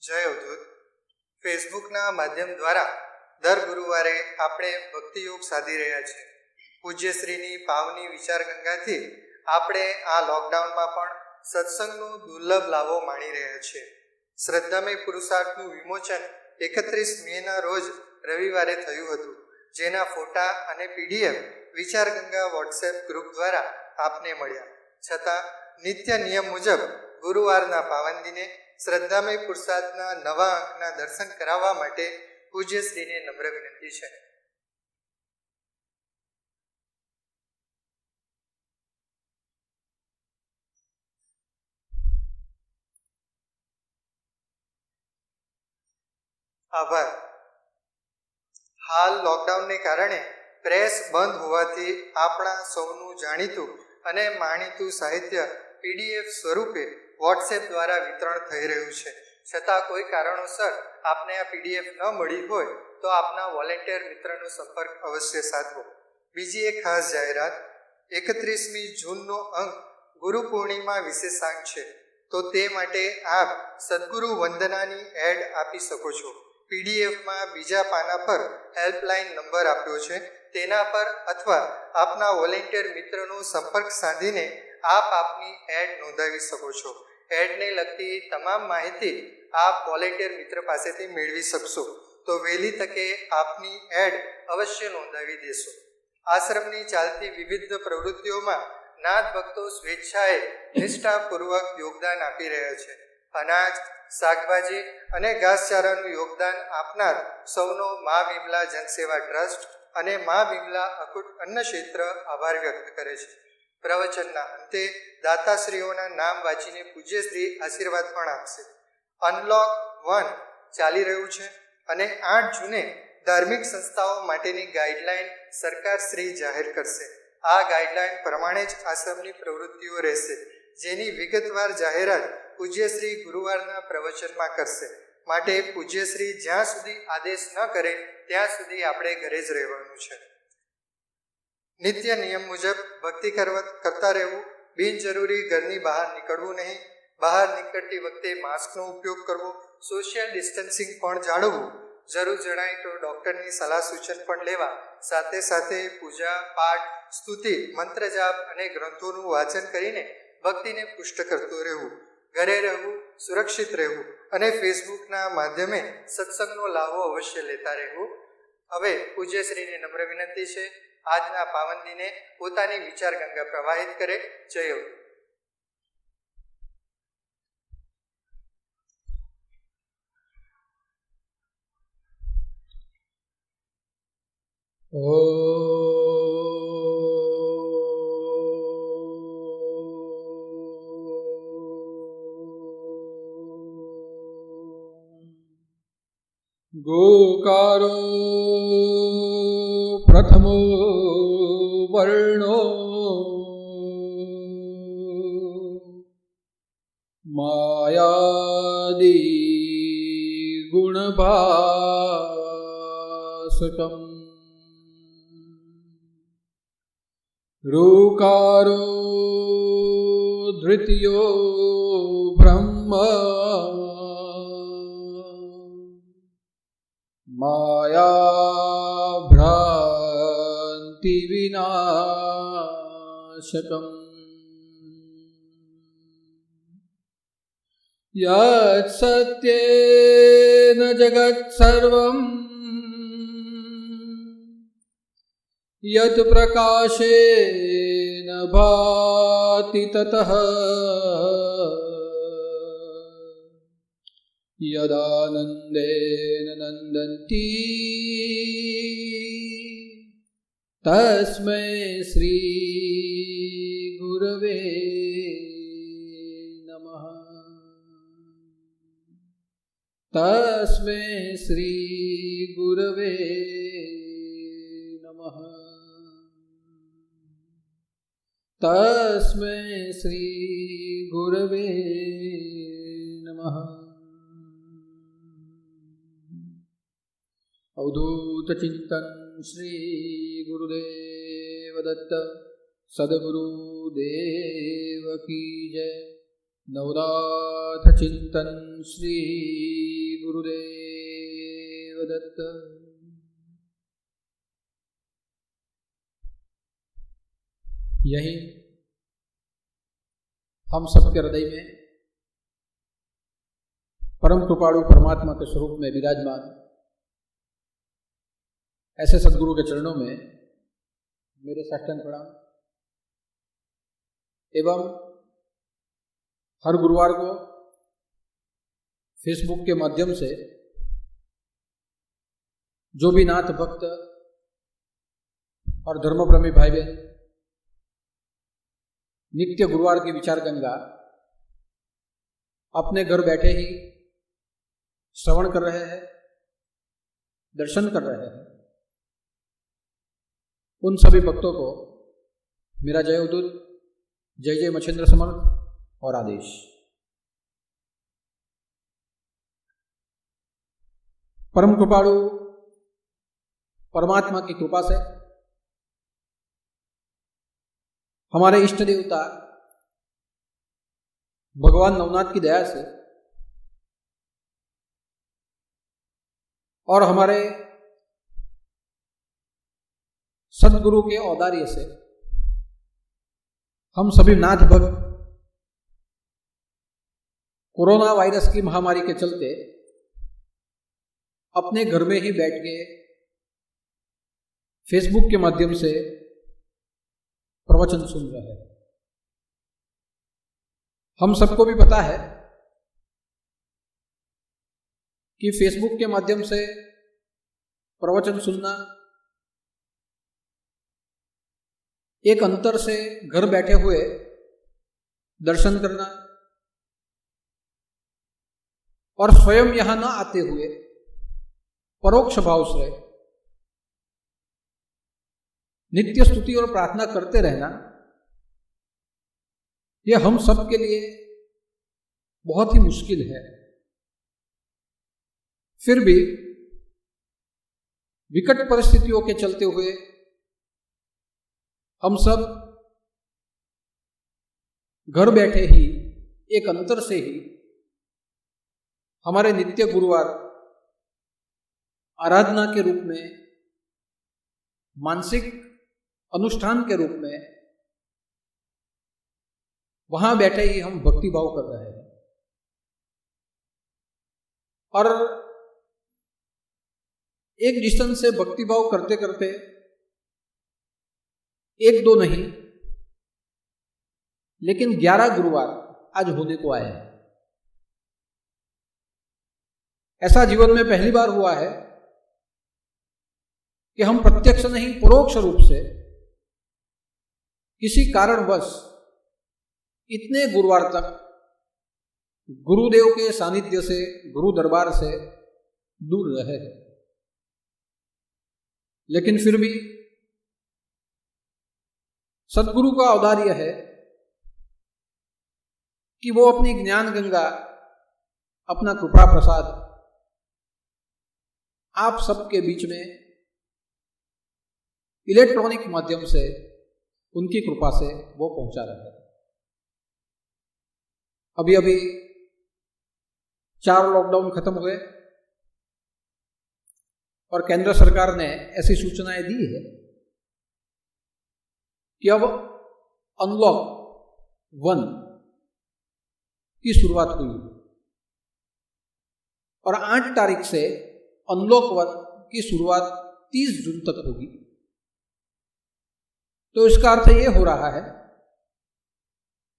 જય અવધૂત. ફેસબુકના માધ્યમ દ્વારા દર ગુરુવારે આપણે ભક્તિયોગ સાધી રહ્યા છીએ. પૂજ્યશ્રીની પાવની વિચાર ગંગાથી આપણે આ લોકડાઉનમાં પણ સત્સંગનો દુર્લભ લાભો માણી રહ્યા છીએ. શ્રદ્ધામય પુરુષાર્થનું વિમોચન 31 મેના રોજ રવિવારે થયું હતું, જેના ફોટા અને પીડીએફ વિચાર ગંગા વોટ્સએપ ગ્રુપ દ્વારા આપને મળ્યા. છતાં નિત્ય નિયમ મુજબ ગુરુવારના પાવન દિને શ્રદ્ધામય પુરુષાર્થના નવા અંકના દર્શન કરાવવા માટે પૂજ્યશ્રીને નમ્ર વિનંતી છે. આભાર. હાલ લોકડાઉનને કારણે પ્રેસ બંધ હોવાથી આપણા સૌનું જાણીતું અને માણીતું સાહિત્ય પીડીએફ સ્વરૂપે વોટ્સએપ દ્વારા વિતરણ થઈ રહ્યું છે. છતાં કોઈ કારણોસર આપને આ પીડીએફ ન મળી હોય તો આપના વોલેન્ટિયર મિત્રનો સંપર્ક અવશ્ય સાધવો. બીજી એક ખાસ જાહેરાત, 31મી જૂનનો અંક ગુરુ પૂર્ણિમા વિશેષાંક છે, તો તે માટે આપ સદગુરુ વંદનાની એડ આપી શકો છો. પીડીએફમાં બીજા પાના પર હેલ્પલાઇન નંબર આપ્યો છે, તેના પર અથવા આપના વોલેન્ટિયર મિત્રનો સંપર્ક સાધીને આપ આપની એડ નોંધાવી શકો છો. એડને લગતી તમામ માહિતી આપ વોલેન્ટિયર મિત્ર પાસેથી મેળવી શકશો, તો વહેલી તકે આપની એડ અવશ્ય નોંધાવી દેશો. આશ્રમની ચાલતી વિવિધ પ્રવૃત્તિઓમાં નાથ ભક્તો સ્વેચ્છાએ નિષ્ઠાપૂર્વક યોગદાન આપી રહ્યા છે. અનાજ, શાકભાજી અને ઘાસચારાનું યોગદાન આપનાર સૌનો મા વિમલા જનસેવા ટ્રસ્ટ અને મા વિમલા અખૂટ અન્ન ક્ષેત્ર આભાર વ્યક્ત કરે છે. પ્રવચનના અંતે દાતાશ્રીઓના નામ વાંચીને પૂજ્યશ્રી આશીર્વાદ પણ આપશે. અનલોક 1 ચાલી રહ્યું છે અને 8 જૂને ધાર્મિક સંસ્થાઓ માટેની ગાઈડલાઈન સરકાર શ્રી જાહેર કરશે. આ ગાઈડલાઈન પ્રમાણે જ આશ્રમની પ્રવૃત્તિઓ રહેશે, જેની વિગતવાર જાહેરાત પૂજ્યશ્રી ગુરુવારના પ્રવચનમાં કરશે. માટે પૂજ્યશ્રી જ્યાં સુધી આદેશ ન કરે ત્યાં સુધી આપણે ઘરે જ રહેવાનું છે. નિત્ય નિયમ મુજબ ભક્તિ કરતા રહેવું. બિનજરૂરી ઘરની બહાર નીકળવું નહીં. બહાર નીકળતી વખતે માસ્કનો ઉપયોગ કરવો. સોશિયલ ડિસ્ટન્સિંગ પણ જાળવવું. જરૂર જણાય તો ડૉક્ટરની સલાહ સૂચન પણ લેવા. સાથે સાથે પૂજા, પાઠ, સ્તુતિ, મંત્ર જાપ અને ગ્રંથોનું વાંચન કરીને ભક્તિને પુષ્ટ કરતું રહેવું. ઘરે રહેવું, સુરક્ષિત રહેવું અને ફેસબુકના માધ્યમે સત્સંગનો લાભો અવશ્ય લેતા રહેવું. હવે પૂજ્યશ્રીને નમ્ર વિનંતી છે, આજના પાવન દિને પોતાની વિચાર ગંગા પ્રવાહિત કરે. જય હો. गोकारो प्रथमो वर्णो मायादि गुणभासकम् ऋकारो द्वितीयो ब्रह्म माया भ्रांति विनाशकम् यत् सत्येन जगत् सर्वम् यत् प्रकाशेन भाति ततः यदानन्देन नन्दन्ति तस्मै श्री गुरवे नमः. तस्मै श्री गुरवे नमः. तस्मै श्री गुरवे नमः. अवधूत चिंतन श्री गुरुदेव दत्त सद्गुरुदेव की जय. नवनाथ चिंतन श्री गुरुदेव दत्त। यही हम सबके हृदय में परम कृपाणु परमात्मा के स्वरूप में विराजमान ऐसे सदगुरु के चरणों में मेरे साष्टांग प्रणाम एवं हर गुरुवार को फेसबुक के माध्यम से जो भी नाथ भक्त और धर्मप्रेमी भाई बहन नित्य गुरुवार की विचार गंगा अपने घर बैठे ही श्रवण कर रहे हैं, दर्शन कर रहे हैं, उन सभी भक्तों को मेरा जय उदूत, जय जय मच्छिंद्र समर्थ और आदेश। परम कृपाणु परमात्मा की कृपा से हमारे इष्ट देवता भगवान नवनाथ की दया से और हमारे सदगुरु के औदार्य से हम सभी नाथ भक्त कोरोना वायरस की महामारी के चलते अपने घर में ही बैठ के फेसबुक के माध्यम से प्रवचन सुन रहे हैं। हम सबको भी पता है कि फेसबुक के माध्यम से प्रवचन सुनना एक अंतर से घर बैठे हुए दर्शन करना और स्वयं यहां न आते हुए परोक्ष भाव से नित्य स्तुति और प्रार्थना करते रहना, यह हम सब के लिए बहुत ही मुश्किल है। फिर भी विकट परिस्थितियों के चलते हुए हम सब घर बैठे ही एक अंतर से ही हमारे नित्य गुरुवार आराधना के रूप में, मानसिक अनुष्ठान के रूप में वहां बैठे ही हम भक्ति भाव कर रहे हैं। और एक डिस्टेंस से भक्ति भाव करते करते एक दो नहीं लेकिन 11 गुरुवार आज होने को आए हैं। ऐसा जीवन में पहली बार हुआ है कि हम प्रत्यक्ष नहीं परोक्ष रूप से किसी कारणवश इतने गुरुवार तक गुरुदेव के सानिध्य से, गुरु दरबार से दूर रहे। लेकिन फिर भी सदगुरु का औदार्य है कि वो अपनी ज्ञान गंगा, अपना कृपा प्रसाद आप सबके बीच में इलेक्ट्रॉनिक माध्यम से, उनकी कृपा से वो पहुंचा रहे हैं। अभी अभी 4 लॉकडाउन खत्म हुए और केंद्र सरकार ने ऐसी सूचनाएं दी है कि अब अनलॉक 1 की शुरुआत हुई और 8 तारीख से अनलॉक 1 की शुरुआत 30 जून तक होगी। तो इसका अर्थ ये हो रहा है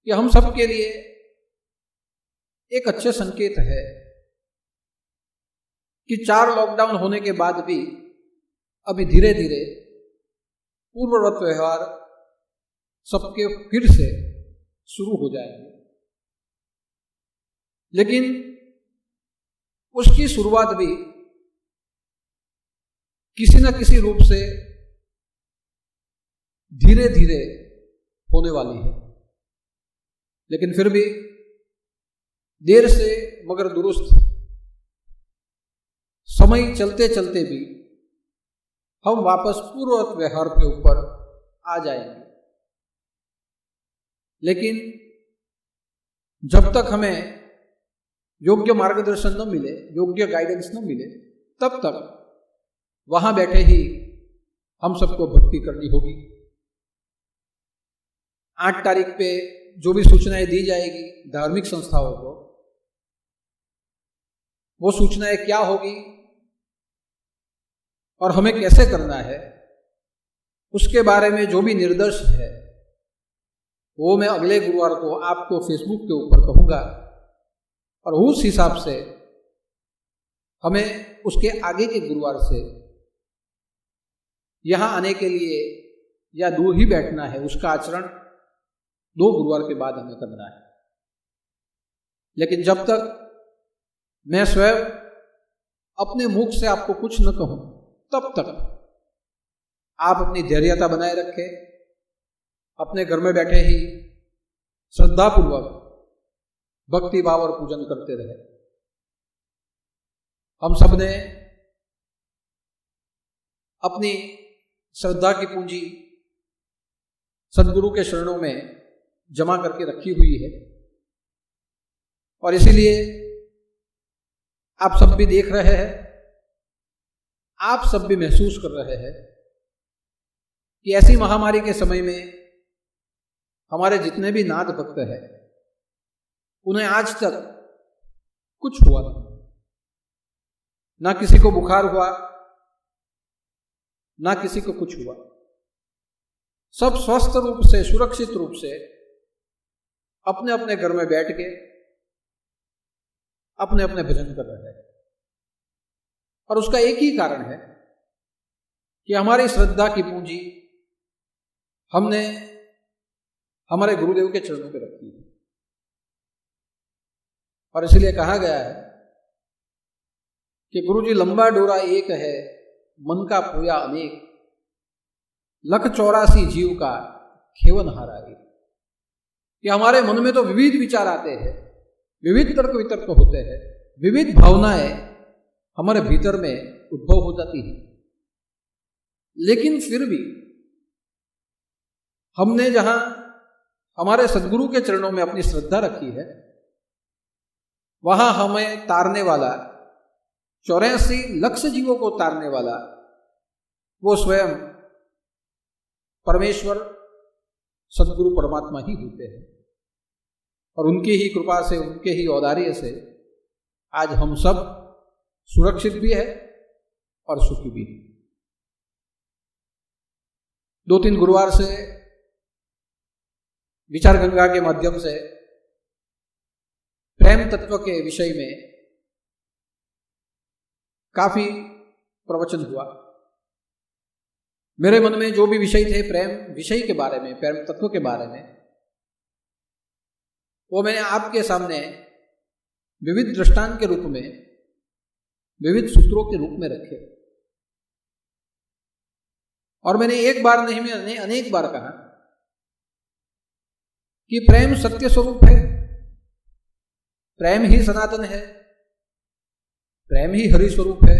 कि हम सब के लिए एक अच्छे संकेत है कि 4 लॉकडाउन होने के बाद भी अभी धीरे धीरे पूर्ववत व्यवहार सबके फिर से शुरू हो जाएंगे। लेकिन उसकी शुरुआत भी किसी न किसी रूप से धीरे धीरे होने वाली है। लेकिन फिर भी देर से मगर दुरुस्त समय चलते चलते भी हम वापस पूर्ववत व्यवहार के ऊपर आ जाएंगे। लेकिन जब तक हमें योग्य मार्गदर्शन न मिले, योग्य गाइडेंस न मिले, तब तक वहां बैठे ही हम सबको भक्ति करनी होगी। 8 तारीख पे जो भी सूचनाएं दी जाएगी धार्मिक संस्थाओं को, वो सूचनाएं क्या होगी और हमें कैसे करना है, उसके बारे में जो भी निर्देश है वो मैं अगले गुरुवार को आपको फेसबुक के ऊपर कहूंगा, और उस हिसाब से हमें उसके आगे के गुरुवार से यहां आने के लिए या दूर ही बैठना है, उसका आचरण 2 गुरुवार के बाद हमें करना है। लेकिन जब तक मैं स्वयं अपने मुख से आपको कुछ न कहूं, तब तक आप अपनी धैर्यता बनाए रखें, अपने घर में बैठे ही श्रद्धापूर्वक भक्ति भाव और पूजन करते रहे। हम सब ने अपनी श्रद्धा की पूंजी सद्गुरु के शरणों में जमा करके रखी हुई है, और इसीलिए आप सब भी देख रहे हैं, आप सब भी महसूस कर रहे हैं कि ऐसी महामारी के समय में हमारे जितने भी नाथ भक्त हैं उन्हें आज तक कुछ हुआ नहीं, ना किसी को बुखार हुआ, ना किसी को कुछ हुआ। सब स्वस्थ रूप से, सुरक्षित रूप से अपने अपने घर में बैठ के अपने अपने भजन कर रहे हैं। और उसका एक ही कारण है कि हमारी श्रद्धा की पूंजी हमने हमारे गुरुदेव के चरणों पर रखी है। और इसलिए कहा गया है कि गुरुजी लंबा डोरा एक है, मन का पोया अनेक, 184 जीव का खेवन हारा एक। कि हमारे मन में तो विविध विचार आते हैं, विविध तर्क वितर्क होते हैं, विविध भावनाएं हमारे भीतर में उद्भव हो जाती है, लेकिन फिर भी हमने जहां हमारे सद्गुरु के चरणों में अपनी श्रद्धा रखी है, वहां हमें तारने वाला, 84 लाख जीवों को तारने वाला वो स्वयं परमेश्वर सद्गुरु परमात्मा ही होते हैं। और उनकी ही कृपा से, उनके ही औदार्य से आज हम सब सुरक्षित भी है और सुखी भी है। 2-3 गुरुवार से विचार गंगा के माध्यम से प्रेम तत्व के विषय में काफी प्रवचन हुआ। मेरे मन में जो भी विषय थे प्रेम विषय के बारे में, प्रेम तत्व के बारे में, वो मैंने आपके सामने विविध दृष्टांत के रूप में, विविध सूत्रों के रूप में रखे। और मैंने एक बार नहीं, मैंने अनेक बार कहा कि प्रेम सत्य स्वरूप है, प्रेम ही सनातन है, प्रेम ही हरि स्वरूप है।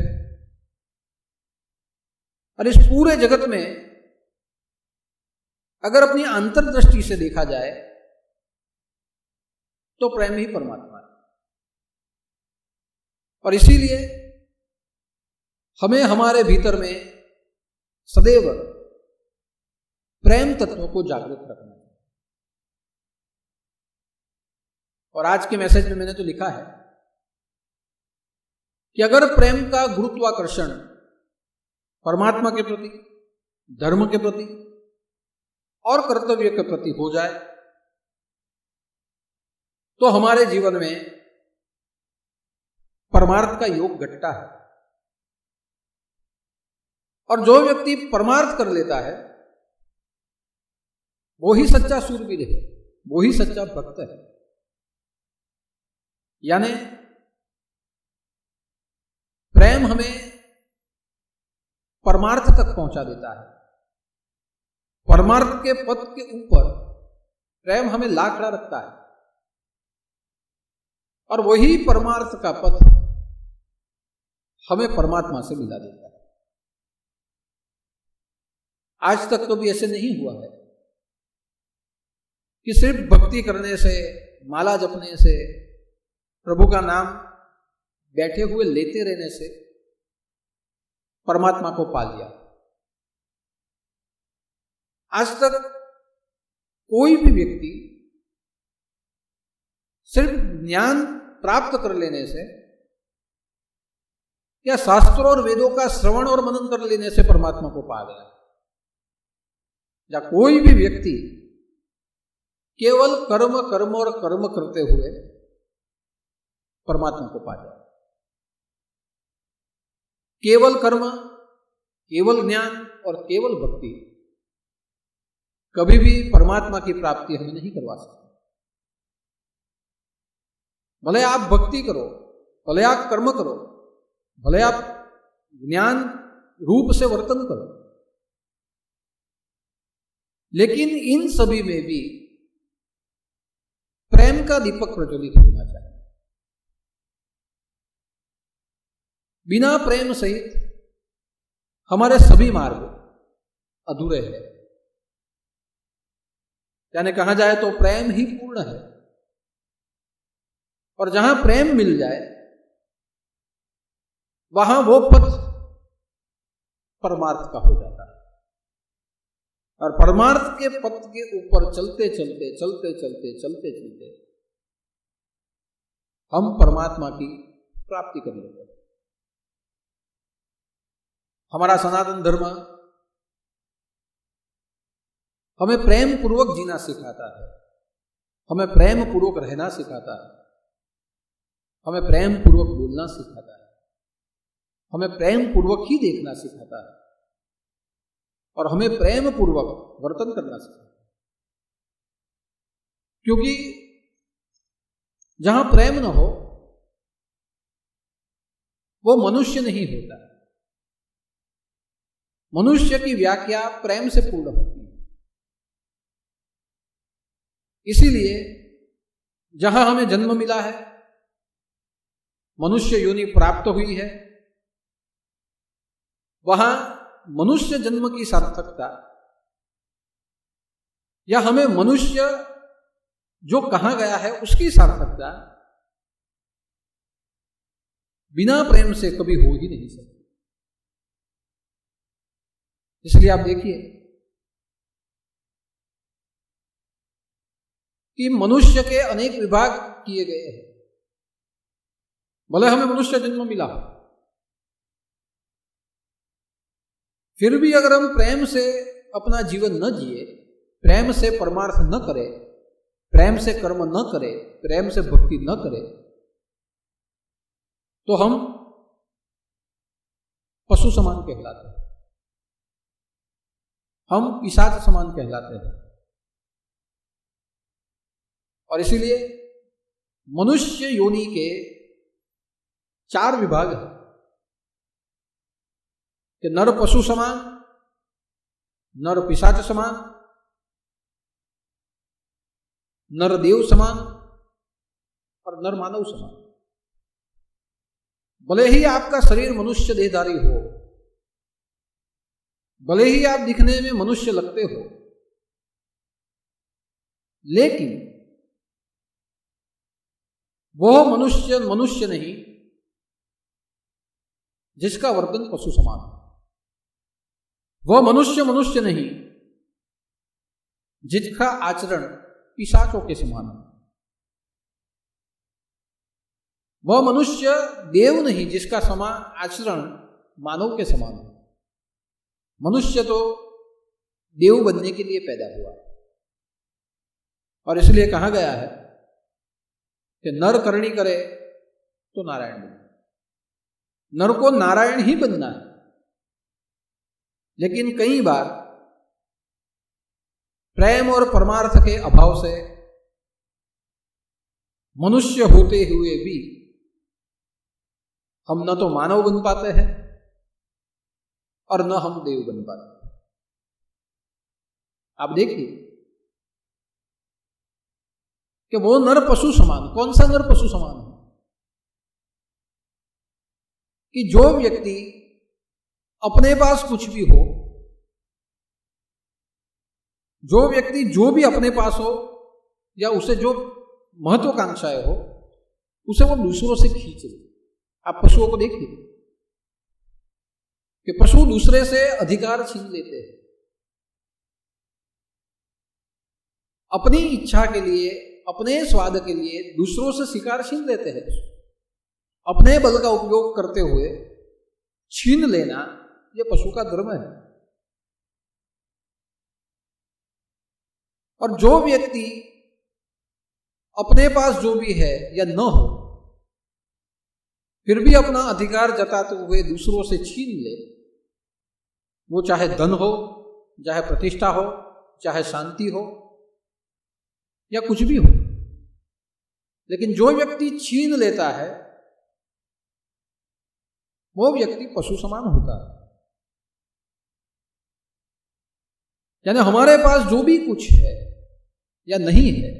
और इस पूरे जगत में अगर अपनी अंतर्दृष्टि से देखा जाए तो प्रेम ही परमात्मा है। और इसीलिए हमें हमारे भीतर में सदैव प्रेम तत्व को जागृत रखना है। और आज के मैसेज में मैंने तो लिखा है कि अगर प्रेम का गुरुत्वाकर्षण परमात्मा के प्रति, धर्म के प्रति और कर्तव्य के प्रति हो जाए तो हमारे जीवन में परमार्थ का योग घटता है। और जो व्यक्ति परमार्थ कर लेता है वो ही सच्चा सूरवीर है, वो ही सच्चा भक्त है। यानी प्रेम हमें परमार्थ तक पहुंचा देता है। परमार्थ के पथ के ऊपर प्रेम हमें ला खड़ा रखता है, और वही परमार्थ का पथ हमें परमात्मा से मिला देता है। आज तक तो भी ऐसे नहीं हुआ है कि सिर्फ भक्ति करने से माला जपने से, प्रभु का नाम बैठे हुए लेते रहने से परमात्मा को पा लिया। आज तक कोई भी व्यक्ति सिर्फ ज्ञान प्राप्त कर लेने से या शास्त्रों और वेदों का श्रवण और मनन कर लेने से परमात्मा को पा गया, या कोई भी व्यक्ति केवल कर्म कर्म और कर्म करते हुए परमात्मा को पा जाए। केवल कर्म, केवल ज्ञान और केवल भक्ति कभी भी परमात्मा की प्राप्ति हमें नहीं करवा सकते। भले आप भक्ति करो, भले आप कर्म करो, भले आप ज्ञान रूप से वर्तन करो, लेकिन इन सभी में भी प्रेम का दीपक प्रज्वलित होना चाहिए। बिना प्रेम सहित हमारे सभी मार्ग अधूरे हैं। यानी कहा जाए तो प्रेम ही पूर्ण है, और जहां प्रेम मिल जाए वहां वो पथ परमार्थ का हो जाता है। और परमार्थ के पथ के ऊपर चलते चलते चलते चलते चलते चलते हम परमात्मा की प्राप्ति कर लेते हैं। हमारा सनातन धर्म हमें प्रेम पूर्वक जीना सिखाता है, हमें प्रेम पूर्वक रहना सिखाता है, हमें प्रेम पूर्वक बोलना सिखाता है, हमें प्रेम पूर्वक ही देखना सिखाता है, और हमें प्रेम पूर्वक वर्तन करना सिखाता है। क्योंकि जहां प्रेम न हो वो मनुष्य नहीं होता। मनुष्य की व्याख्या प्रेम से पूर्ण होती है। इसीलिए जहां हमें जन्म मिला है, मनुष्य योनि प्राप्त हुई है, वहां मनुष्य जन्म की सार्थकता या हमें मनुष्य जो कहा गया है उसकी सार्थकता बिना प्रेम से कभी हो ही नहीं सकती। इसलिए आप देखिए कि मनुष्य के अनेक विभाग किए गए हैं। भले हमें मनुष्य जन्म मिला, फिर भी अगर हम प्रेम से अपना जीवन न जिए, प्रेम से परमार्थ न करे, प्रेम से कर्म न करे, प्रेम से भक्ति न करे, तो हम पशु समान कहलाते हैं, हम पिशाच समान कहलाते हैं। और इसीलिए मनुष्य योनि के 4 विभाग हैं कि नर पशु समान, नर पिशाच समान, नर देव समान और नर मानव समान। भले ही आपका शरीर मनुष्य देहधारी हो, भले ही आप दिखने में मनुष्य लगते हो, लेकिन वह मनुष्य मनुष्य नहीं जिसका वर्तन पशु समान हो। वह मनुष्य मनुष्य नहीं जिसका आचरण पिशाचों के समान हो। वह मनुष्य देव नहीं जिसका आचरण मानव के समान हो। मनुष्य तो देव बनने के लिए पैदा हुआ, और इसलिए कहा गया है कि नर करनी करे तो नारायण बने। नर को नारायण ही बनना है, लेकिन कई बार प्रेम और परमार्थ के अभाव से मनुष्य होते हुए भी हम न तो मानव बन पाते हैं और न हम देव बन पाते हैं। आप देखिए कि वो नर पशु समान, कौन सा नर पशु समान है कि जो व्यक्ति अपने पास कुछ भी हो, जो व्यक्ति जो भी अपने पास हो या उसे जो महत्वाकांक्षाएं हो, उसे वो दूसरों से खींच ले। आप पशुओं को देखिए कि पशु दूसरे से अधिकार छीन लेते हैं, अपनी इच्छा के लिए, अपने स्वाद के लिए दूसरों से शिकार छीन लेते हैं। अपने बल का उपयोग करते हुए छीन लेना यह पशु का धर्म है। और जो व्यक्ति अपने पास जो भी है या न हो, फिर भी अपना अधिकार जताते हुए दूसरों से छीन ले, वो चाहे धन हो, चाहे प्रतिष्ठा हो, चाहे शांति हो या कुछ भी हो, लेकिन जो व्यक्ति छीन लेता है वो व्यक्ति पशु समान होता है। यानी हमारे पास जो भी कुछ है या नहीं है,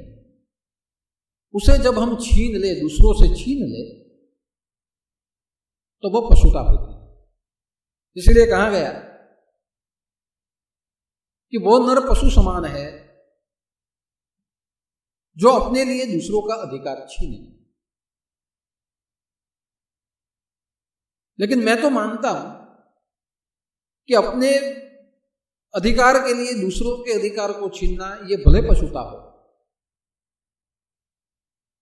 उसे जब हम छीन ले, दूसरों से छीन ले, तो वह पशुता होती है। इसलिए कहा गया कि वो नर पशु समान है जो अपने लिए दूसरों का अधिकार छीने। लेकिन मैं तो मानता हूं कि अपने अधिकार के लिए दूसरों के अधिकार को छीनना यह भले पशुता हो,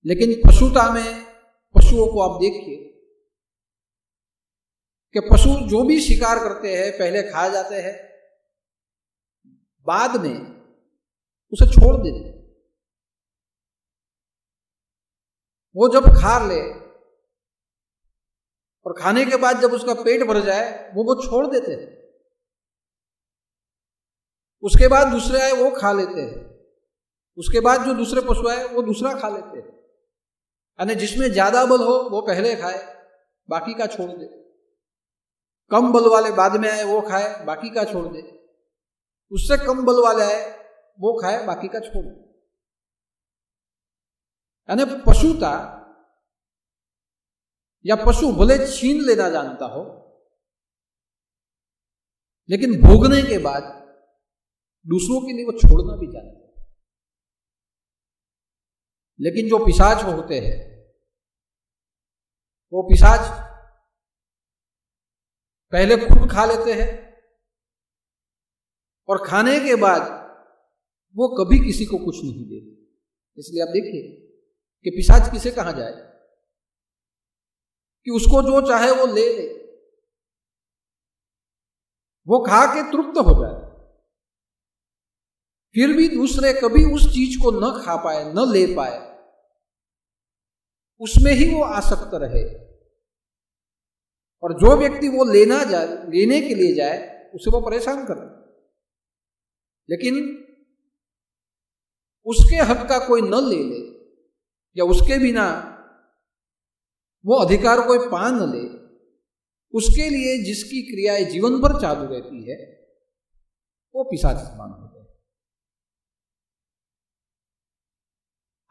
लेकिन पशुता में पशुओं को आप देखिए कि पशु जो भी शिकार करते हैं पहले खा जाते हैं, बाद में उसे छोड़ देते हैं। वो जब खा ले और खाने के बाद जब उसका पेट भर जाए वो छोड़ देते हैं। उसके बाद दूसरे आए वो खा लेते हैं, उसके बाद जो दूसरे पशु आए वो दूसरा खा लेते हैं। यानी जिसमें ज्यादा बल हो वो पहले खाए, बाकी का छोड़ दे। कम बल वाले बाद में आए वो खाए, बाकी का छोड़ दे। उससे कम बल वाले आए वो खाए, बाकी का छोड़ दे। यानी पशुता या पशु भले छीन लेना जानता हो, लेकिन भोगने के बाद दूसरों के लिए वो छोड़ना भी जानता है। लेकिन जो पिशाच होते हैं, वो पिशाच पहले खुद खा लेते हैं और खाने के बाद वो कभी किसी को कुछ नहीं देते। इसलिए आप देखिए कि पिशाच किसे कहा जाए कि उसको जो चाहे वो ले ले, वो खा के तृप्त हो जाए, फिर भी दूसरे कभी उस चीज को न खा पाए, न ले पाए, उसमें ही वो आसक्त रहे। और जो व्यक्ति वो लेने के लिए जाए उसे वो परेशान करे, लेकिन उसके हक का कोई न ले ले या उसके बिना वो अधिकार कोई पा न ले, उसके लिए जिसकी क्रियाएं जीवन भर चालू रहती है वो पिशाच समान होता है।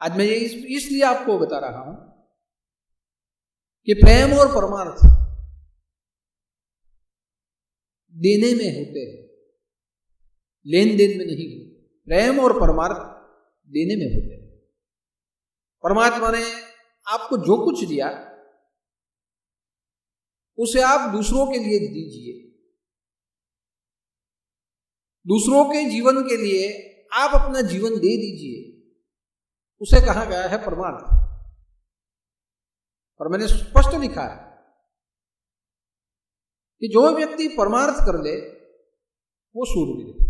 आज मैं ये इसलिए आपको बता रहा हूं कि प्रेम और परमार्थ देने में होते हैं, लेन देन में नहीं। प्रेम और परमार्थ देने में होते हैं। परमात्मा ने आपको जो कुछ दिया उसे आप दूसरों के लिए दीजिए। दूसरों के जीवन के लिए आप अपना जीवन दे दीजिए, उसे कहा गया है परमार्थ। और मैंने स्पष्ट लिखा है कि जो व्यक्ति परमार्थ कर ले वो शूरवीर है।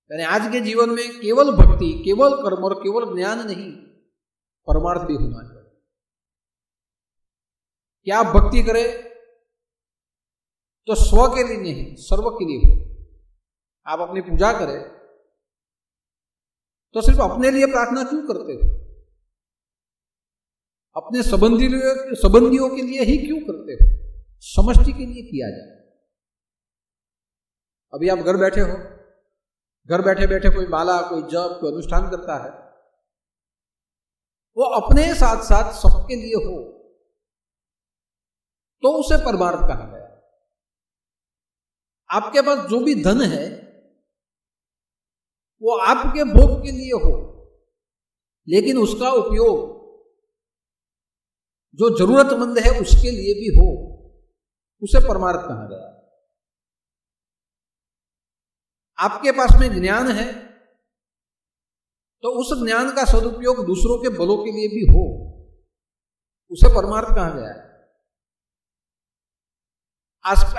यानी आज के जीवन में केवल भक्ति, केवल कर्म और केवल ज्ञान नहीं, परमार्थ भी होना चाहिए। कि आप भक्ति करें तो स्व के लिए नहीं, सर्व के लिए हो। आप अपनी पूजा करें तो सिर्फ अपने लिए प्रार्थना क्यों करते हो? अपने संबंधियों के लिए ही क्यों करते हो? समष्टि के लिए किया जाए। अभी आप घर बैठे हो, घर बैठे बैठे कोई माला, कोई जप, कोई अनुष्ठान करता है, वो अपने साथ साथ सबके लिए हो तो उसे परमार्थ कहा गया। आपके पास जो भी धन है वो आपके भोग के लिए हो, लेकिन उसका उपयोग जो जरूरतमंद है उसके लिए भी हो, उसे परमार्थ कहा गया। आपके पास में ज्ञान है तो उस ज्ञान का सदुपयोग दूसरों के भलों के लिए भी हो, उसे परमार्थ कहा गया है।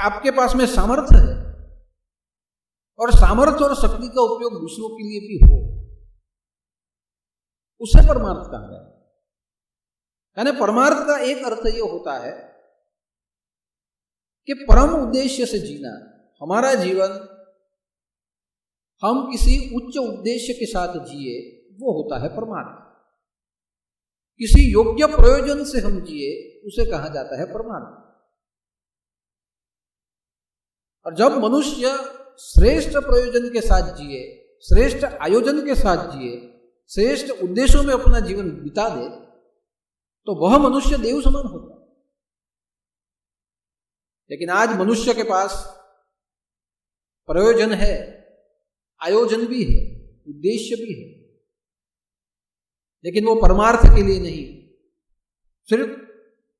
आपके पास में सामर्थ्य है और सामर्थ्य और शक्ति का उपयोग दूसरों के लिए भी हो, उसे परमार्थ कहा गया है। यानी परमार्थ का एक अर्थ यह होता है कि परम उद्देश्य से जीना। हमारा जीवन हम किसी उच्च उद्देश्य के साथ जिए, वो होता है परमार्थ। किसी योग्य प्रयोजन से हम जिए, उसे कहा जाता है परमार्थ। और जब मनुष्य श्रेष्ठ प्रयोजन के साथ जिए, श्रेष्ठ आयोजन के साथ जिए, श्रेष्ठ उद्देश्यों में अपना जीवन बिता दे, तो वह मनुष्य देव समान होता है। लेकिन आज मनुष्य के पास प्रयोजन है, आयोजन भी है, उद्देश्य भी है, लेकिन वो परमार्थ के लिए नहीं, सिर्फ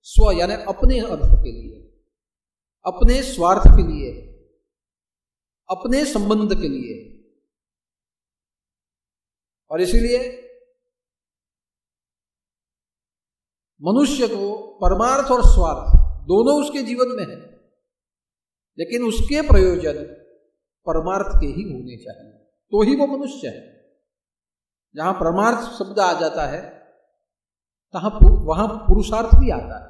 स्व यानी अपने अर्थ के लिए, अपने स्वार्थ के लिए, अपने संबंध के लिए। और इसीलिए मनुष्य को परमार्थ और स्वार्थ दोनों उसके जीवन में है, लेकिन उसके प्रयोजन परमार्थ के ही होने चाहिए, तो ही वो मनुष्य है। जहां परमार्थ शब्द आ जाता है वहां पुरुषार्थ भी आता है।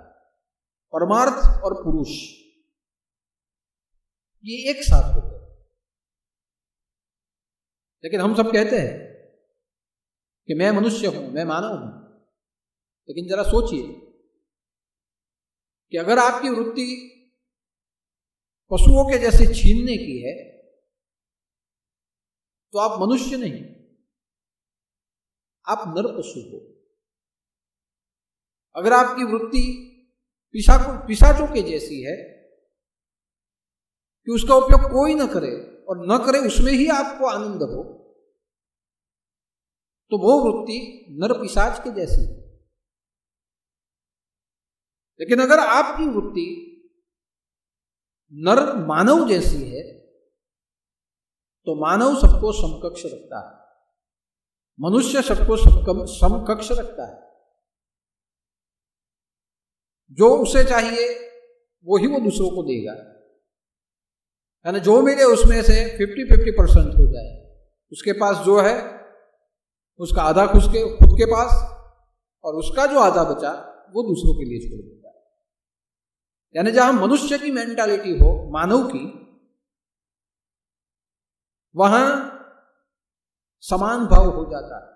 परमार्थ और पुरुष ये एक साथ होते हैं। लेकिन हम सब कहते हैं कि मैं मनुष्य हूं, मैं मानव हूं। लेकिन जरा सोचिए कि अगर आपकी वृत्ति पशुओं के जैसे छीनने की है, तो आप मनुष्य नहीं, आप नर पशु हो। अगर आपकी वृत्ति पिशाचों के जैसी है कि उसका उपयोग कोई न करे और न करे उसमें ही आपको आनंद हो, तो वो वृत्ति नर पिशाच के जैसी है। लेकिन अगर आपकी वृत्ति नर मानव जैसी है, तो मानव सबको समकक्ष रखता है, मनुष्य सबको समकक्ष रखता है। जो उसे चाहिए वो ही वो दूसरों को देगा। यानी जो मिले उसमें से 50-50% हो जाए। उसके पास जो है उसका आधा खुद के पास, और उसका जो आधा बचा वो दूसरों के लिए छोड़ देता है। यानी जहां मनुष्य की मेंटालिटी हो, मानव की, वहां समान भाव हो जाता है।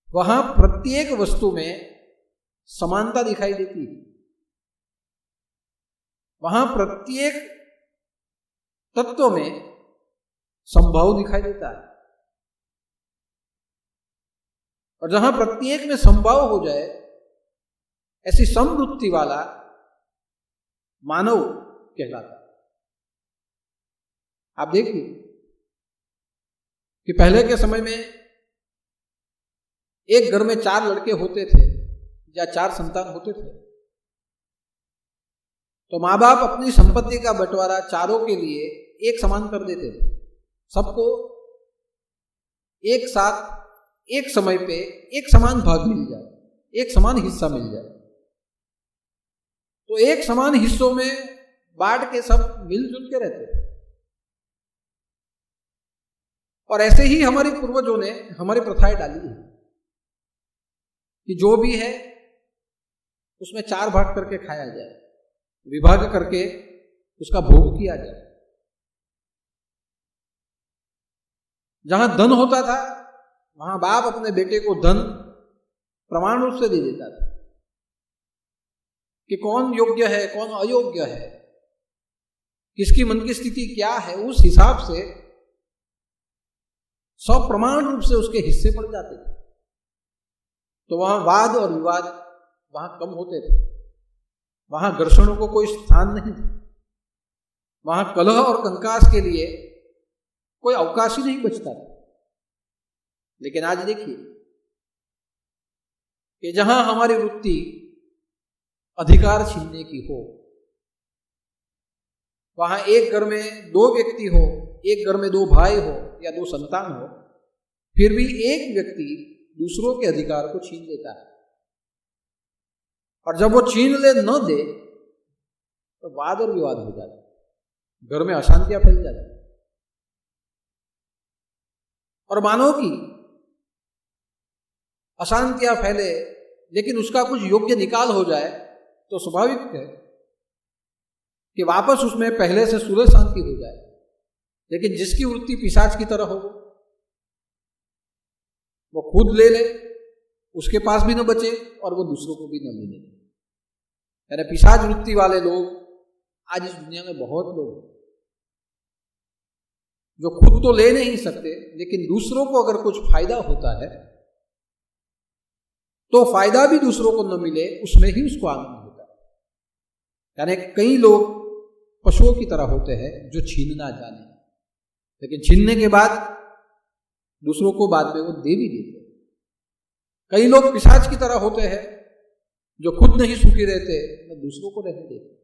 वहां प्रत्येक वस्तु में समानता दिखाई देती है। वहां प्रत्येक तत्व में समभाव दिखाई देता है। और जहां प्रत्येक में समभाव हो जाए, ऐसी समवृत्ति वाला मानव कहलाता है। आप देखिए कि पहले के समय में एक घर में 4 लड़के होते थे या 4 संतान होते थे, तो माँ बाप अपनी संपत्ति का बंटवारा चारों के लिए एक समान कर देते थे। सबको एक साथ एक समय पे एक समान भाग मिल जाए, एक समान हिस्सा मिल जाए। तो एक समान हिस्सों में बांट के सब मिलजुल के रहते थे। और ऐसे ही हमारे पूर्वजों ने हमारी प्रथाएं डाली है कि जो भी है उसमें 4 भाग करके खाया जाए, विभाग करके उसका भोग किया जाए। जहां धन होता था वहां बाप अपने बेटे को धन प्रमाण रूप से दे देता था कि कौन योग्य है, कौन अयोग्य है, किसकी मन की स्थिति क्या है, उस हिसाब से सब प्रमाण रूप से उसके हिस्से पड़ जाते थे। तो वहां वाद और विवाद वहां कम होते थे, वहां घर्षणों को कोई स्थान नहीं था, वहां कलह और कंकास के लिए कोई अवकाश ही नहीं बचता था। लेकिन आज देखिए कि जहां हमारी वृत्ति अधिकार छीनने की हो, वहां एक घर में 2 व्यक्ति हो, एक घर में 2 भाई हो या 2 संतान हो, फिर भी एक व्यक्ति दूसरों के अधिकार को छीन लेता है, और जब वो छीन ले न दे तो वाद और विवाद हो जाते, घर में अशांतियां फैल जाती। और मानव की अशांतियां फैले लेकिन उसका कुछ योग्य निकाल हो जाए तो स्वाभाविक है कि वापस उसमें पहले से सुलह शांति हो जाए। लेकिन जिसकी वृत्ति पिशाच की तरह हो, वो खुद ले ले, उसके पास भी न बचे और वो दूसरों को भी न लेने दे। यानी पिशाच वृत्ति वाले लोग आज इस दुनिया में बहुत लोग हैं जो खुद तो ले नहीं सकते, लेकिन दूसरों को अगर कुछ फायदा होता है तो फायदा भी दूसरों को न मिले उसमें ही उसको आनंद होता है। यानी कई लोग पशुओं की तरह होते हैं जो छीनना जाने, लेकिन छीनने के बाद दूसरों को बाद में वो दे भी देते। कई लोग पिशाच की तरह होते हैं जो खुद नहीं सुखी रहते न दूसरों को रहने देते।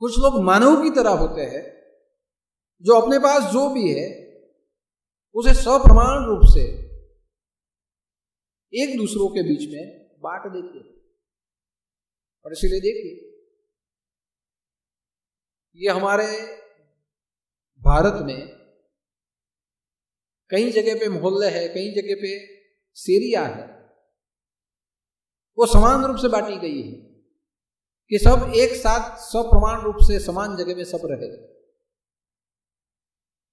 कुछ लोग मानव की तरह होते हैं जो अपने पास जो भी है उसे सप्रमाण रूप से एक दूसरों के बीच में बांट देते हैं। और इसीलिए देखिए, ये हमारे भारत में कई जगह पे मोहल्ले है, कई जगह पे सेरिया है, वो समान रूप से बांटी गई है कि सब एक साथ सप्रमाण रूप से समान जगह में सब रहे।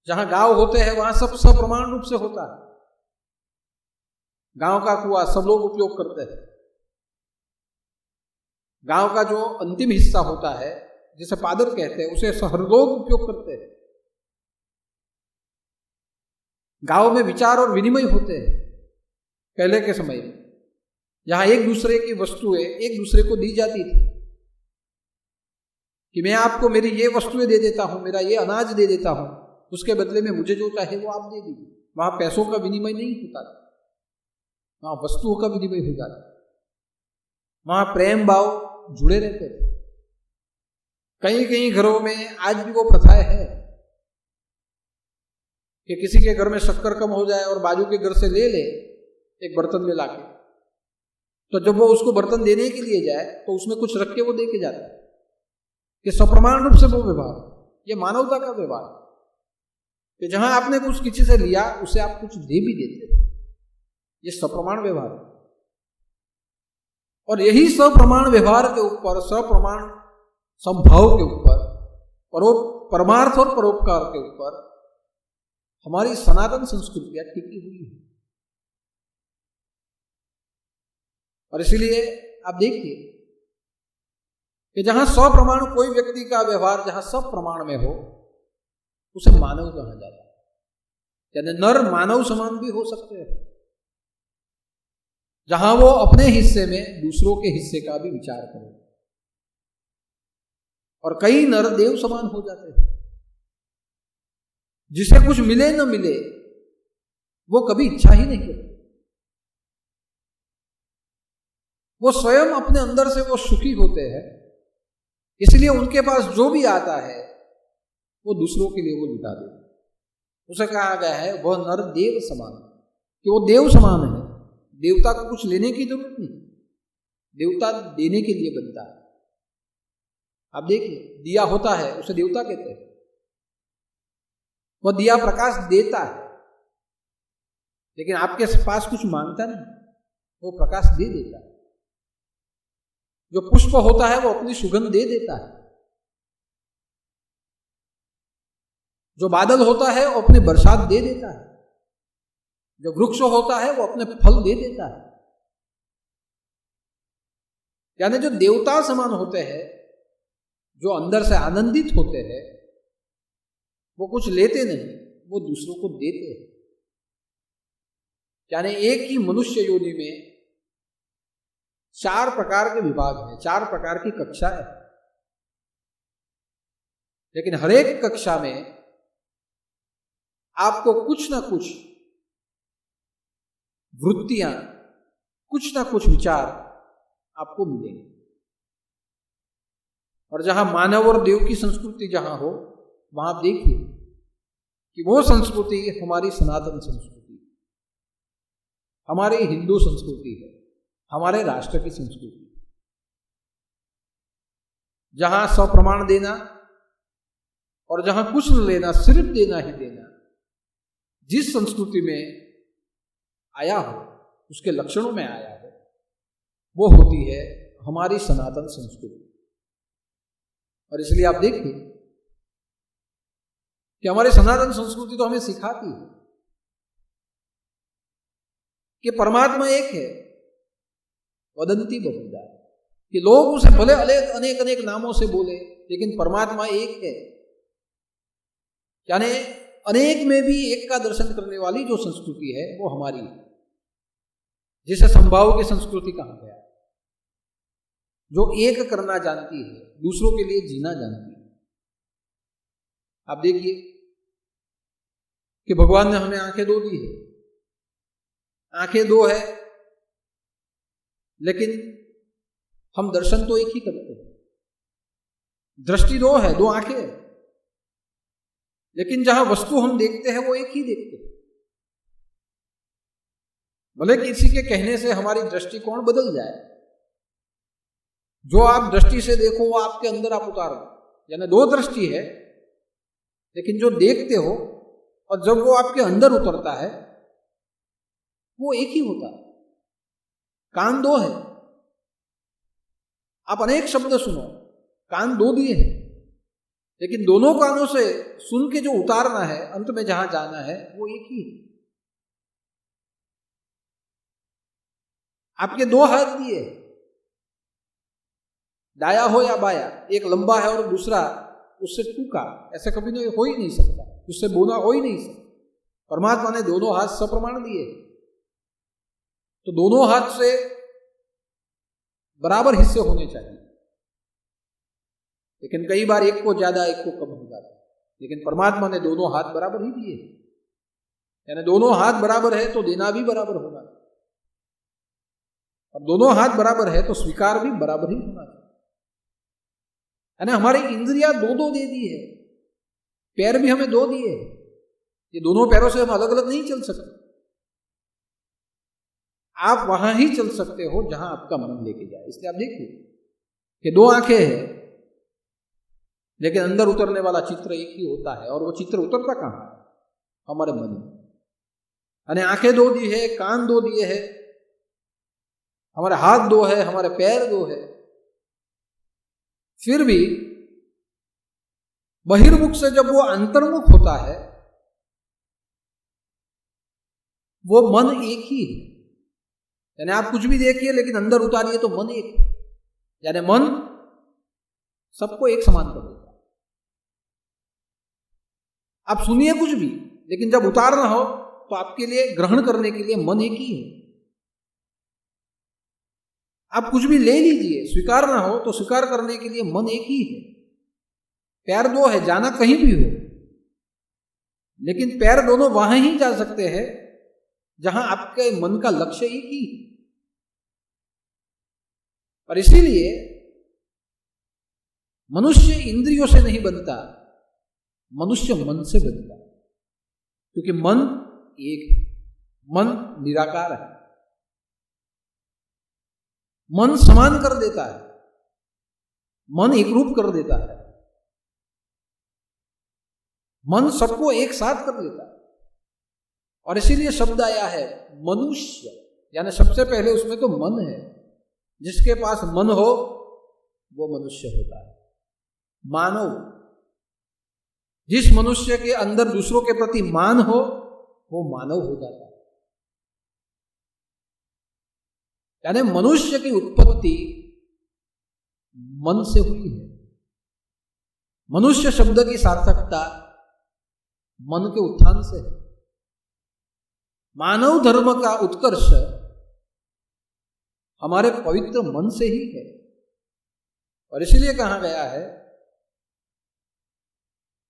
जहां गांव होते हैं वहां सब सप्रमाण रूप से होता है। गांव का कुआं सब लोग उपयोग करते हैं। गांव का जो अंतिम हिस्सा होता है जिसे पादर कहते हैं उसे हर लोग उपयोग करते हैं। गांव में विचार और विनिमय होते हैं। पहले के समय में जहां एक दूसरे की वस्तुएं एक दूसरे को दी जाती थी कि मैं आपको मेरी ये वस्तुएं दे देता हूं, मेरा ये अनाज दे देता हूं, उसके बदले में मुझे जो चाहे वो आप दे दीजिए। वहां पैसों का विनिमय नहीं होता था, वहां वस्तुओं का विनिमय हो जाता। वहां प्रेम भाव जुड़े रहते थे। कई कई घरों में आज भी वो प्रथाएं है कि किसी के घर में शक्कर कम हो जाए और बाजू के घर से ले ले एक बर्तन में लाके, तो जब वो उसको बर्तन देने के लिए जाए तो उसमें कुछ रख के वो दे के जाता है कि सप्रमाण रूप से वो व्यवहार, ये मानवता का व्यवहार कि जहां आपने कुछ किसी से लिया उसे आप कुछ दे भी देते, ये सप्रमाण व्यवहार। और यही सप्रमाण व्यवहार के ऊपर, सप्रमाण संभाव के ऊपर, परमार्थ और परोपकार के ऊपर हमारी सनातन संस्कृतियां टिकी हुई है। और इसीलिए आप देखिए कि जहां सप्रमाण कोई व्यक्ति का व्यवहार जहां सब प्रमाण में हो उसे मानव कहा जाता है। यानी नर मानव समान भी हो सकते हैं, जहां वो अपने हिस्से में दूसरों के हिस्से का भी विचार करें। और कई नर देव समान हो जाते हैं, जिसे कुछ मिले न मिले वो कभी इच्छा ही नहीं करते। वो स्वयं अपने अंदर से वो सुखी होते हैं, इसलिए उनके पास जो भी आता है वो दूसरों के लिए वो लुटा देते। उसे कहा गया है वह नर देव समान, कि वो देव समान है। देवता को कुछ लेने की जरूरत नहीं, देवता देने के लिए बनता है। आप देखिए, दिया होता है उसे देवता कहते हैं। वह दिया प्रकाश देता है, लेकिन आपके पास कुछ मांगता नहीं, वो प्रकाश दे देता है। जो पुष्प होता है वो अपनी सुगंध दे देता है। जो बादल होता है वो अपनी बरसात दे देता है। जो वृक्ष होता है वो अपने फल दे देता है। यानी जो देवता समान होते हैं, जो अंदर से आनंदित होते हैं, वो कुछ लेते नहीं, वो दूसरों को देते हैं। यानी एक ही मनुष्य योनि में 4 प्रकार के विभाग हैं, 4 प्रकार की कक्षाएं हैं। लेकिन हर एक कक्षा में आपको कुछ ना कुछ वृत्तियां कुछ ना कुछ विचार आपको मिलेंगे। और जहां मानव और देव की संस्कृति जहां हो, वहां आप देखिए कि वो संस्कृति हमारी सनातन संस्कृति, हमारी हिंदू संस्कृति है, हमारे राष्ट्र की संस्कृति। जहां स्वप्रमाण देना और जहां कुछ न लेना, सिर्फ देना ही देना, जिस संस्कृति में आया हो, उसके लक्षणों में आया हो, वो होती है हमारी सनातन संस्कृति। और इसलिए आप देखिए कि हमारी सनातन संस्कृति तो हमें सिखाती है कि परमात्मा एक है, वदंती बहुधा, कि लोग उसे भले अनेक अनेक नामों से बोले, लेकिन परमात्मा एक है। यानी अनेक में भी एक का दर्शन करने वाली जो संस्कृति है वो हमारी है, जिसे संभाव की संस्कृति कहा गया है, जो एक करना जानती है, दूसरों के लिए जीना जानती है। आप देखिए कि भगवान ने हमें आंखें दो दी है, आंखें दो है, लेकिन हम दर्शन तो एक ही करते हैं। दृष्टि दो है, दो आंखें है, लेकिन जहां वस्तु हम देखते हैं वो एक ही देखते हैं। भले किसी के कहने से हमारी दृष्टिकोण बदल जाए, जो आप दृष्टि से देखो वो आपके अंदर आप उतारो। यानी दो दृष्टि है, लेकिन जो देखते हो और जब वो आपके अंदर उतरता है वो एक ही होता है। कान दो है, आप अनेक शब्द सुनो, कान दो दिए हैं, लेकिन दोनों कानों से सुन के जो उतारना है, अंत में जहां जाना है, वो एक ही है। आपके दो हाथ दिए, दाया हो या बाया, एक लंबा है और दूसरा उससे टूका, ऐसा कभी नहीं हो ही नहीं सकता, उससे बोना हो ही नहीं सकता। परमात्मा ने दोनों हाथ सप्रमाण दिए, तो दोनों हाथ से बराबर हिस्से होने चाहिए, लेकिन कई बार एक को ज्यादा एक को कम हो जाता है। लेकिन परमात्मा ने दोनों हाथ बराबर ही दिए, यानी दोनों हाथ बराबर है तो देना भी बराबर होगा, अब दोनों हाथ बराबर है तो स्वीकार भी बराबर ही होना चाहिए। यानी हमारी इंद्रियां दो दो दे दी है, पैर भी हमें दो दिए, ये दोनों पैरों से हम अलग अलग नहीं चल सकते। आप वहां ही चल सकते हो जहां आपका मन लेके जाए। इसलिए आप देखिए कि दो आंखें हैं, लेकिन अंदर उतरने वाला चित्र एक ही होता है, और वो चित्र उतरता कहां है? हमारे मन में। यानी आंखें दो दी है, कान दो दिए है, हमारे हाथ दो है, हमारे पैर दो है, फिर भी बहिर्मुख से जब वो अंतर्मुख होता है, वो मन एक ही है। यानी आप कुछ भी देखिए लेकिन अंदर उतारिए तो मन एक है। यानी मन सबको एक समान कर देता है। आप सुनिए कुछ भी, लेकिन जब उतारना हो तो आपके लिए, ग्रहण करने के लिए मन एक ही है। आप कुछ भी ले लीजिए, स्वीकारना हो तो स्वीकार करने के लिए मन एक ही है। पैर दो है, जाना कहीं भी हो, लेकिन पैर दोनों वहां ही जा सकते हैं जहां आपके मन का लक्ष्य एक ही है। और इसीलिए मनुष्य इंद्रियों से नहीं बनता, मनुष्य मन से बनता, क्योंकि मन एक है, मन निराकार है, मन समान कर देता है, मन एक रूप कर देता है, मन सबको एक साथ कर देता है। और इसीलिए शब्द आया है मनुष्य, यानी सबसे पहले उसमें तो मन है। जिसके पास मन हो वो मनुष्य होता है, मानव। जिस मनुष्य के अंदर दूसरों के प्रति मान हो वो मानव हो जाता है। यानी मनुष्य की उत्पत्ति मन से हुई है। मनुष्य शब्द की सार्थकता मन के उत्थान से है। मानव धर्म का उत्कर्ष हमारे पवित्र मन से ही है। और इसलिए कहा गया है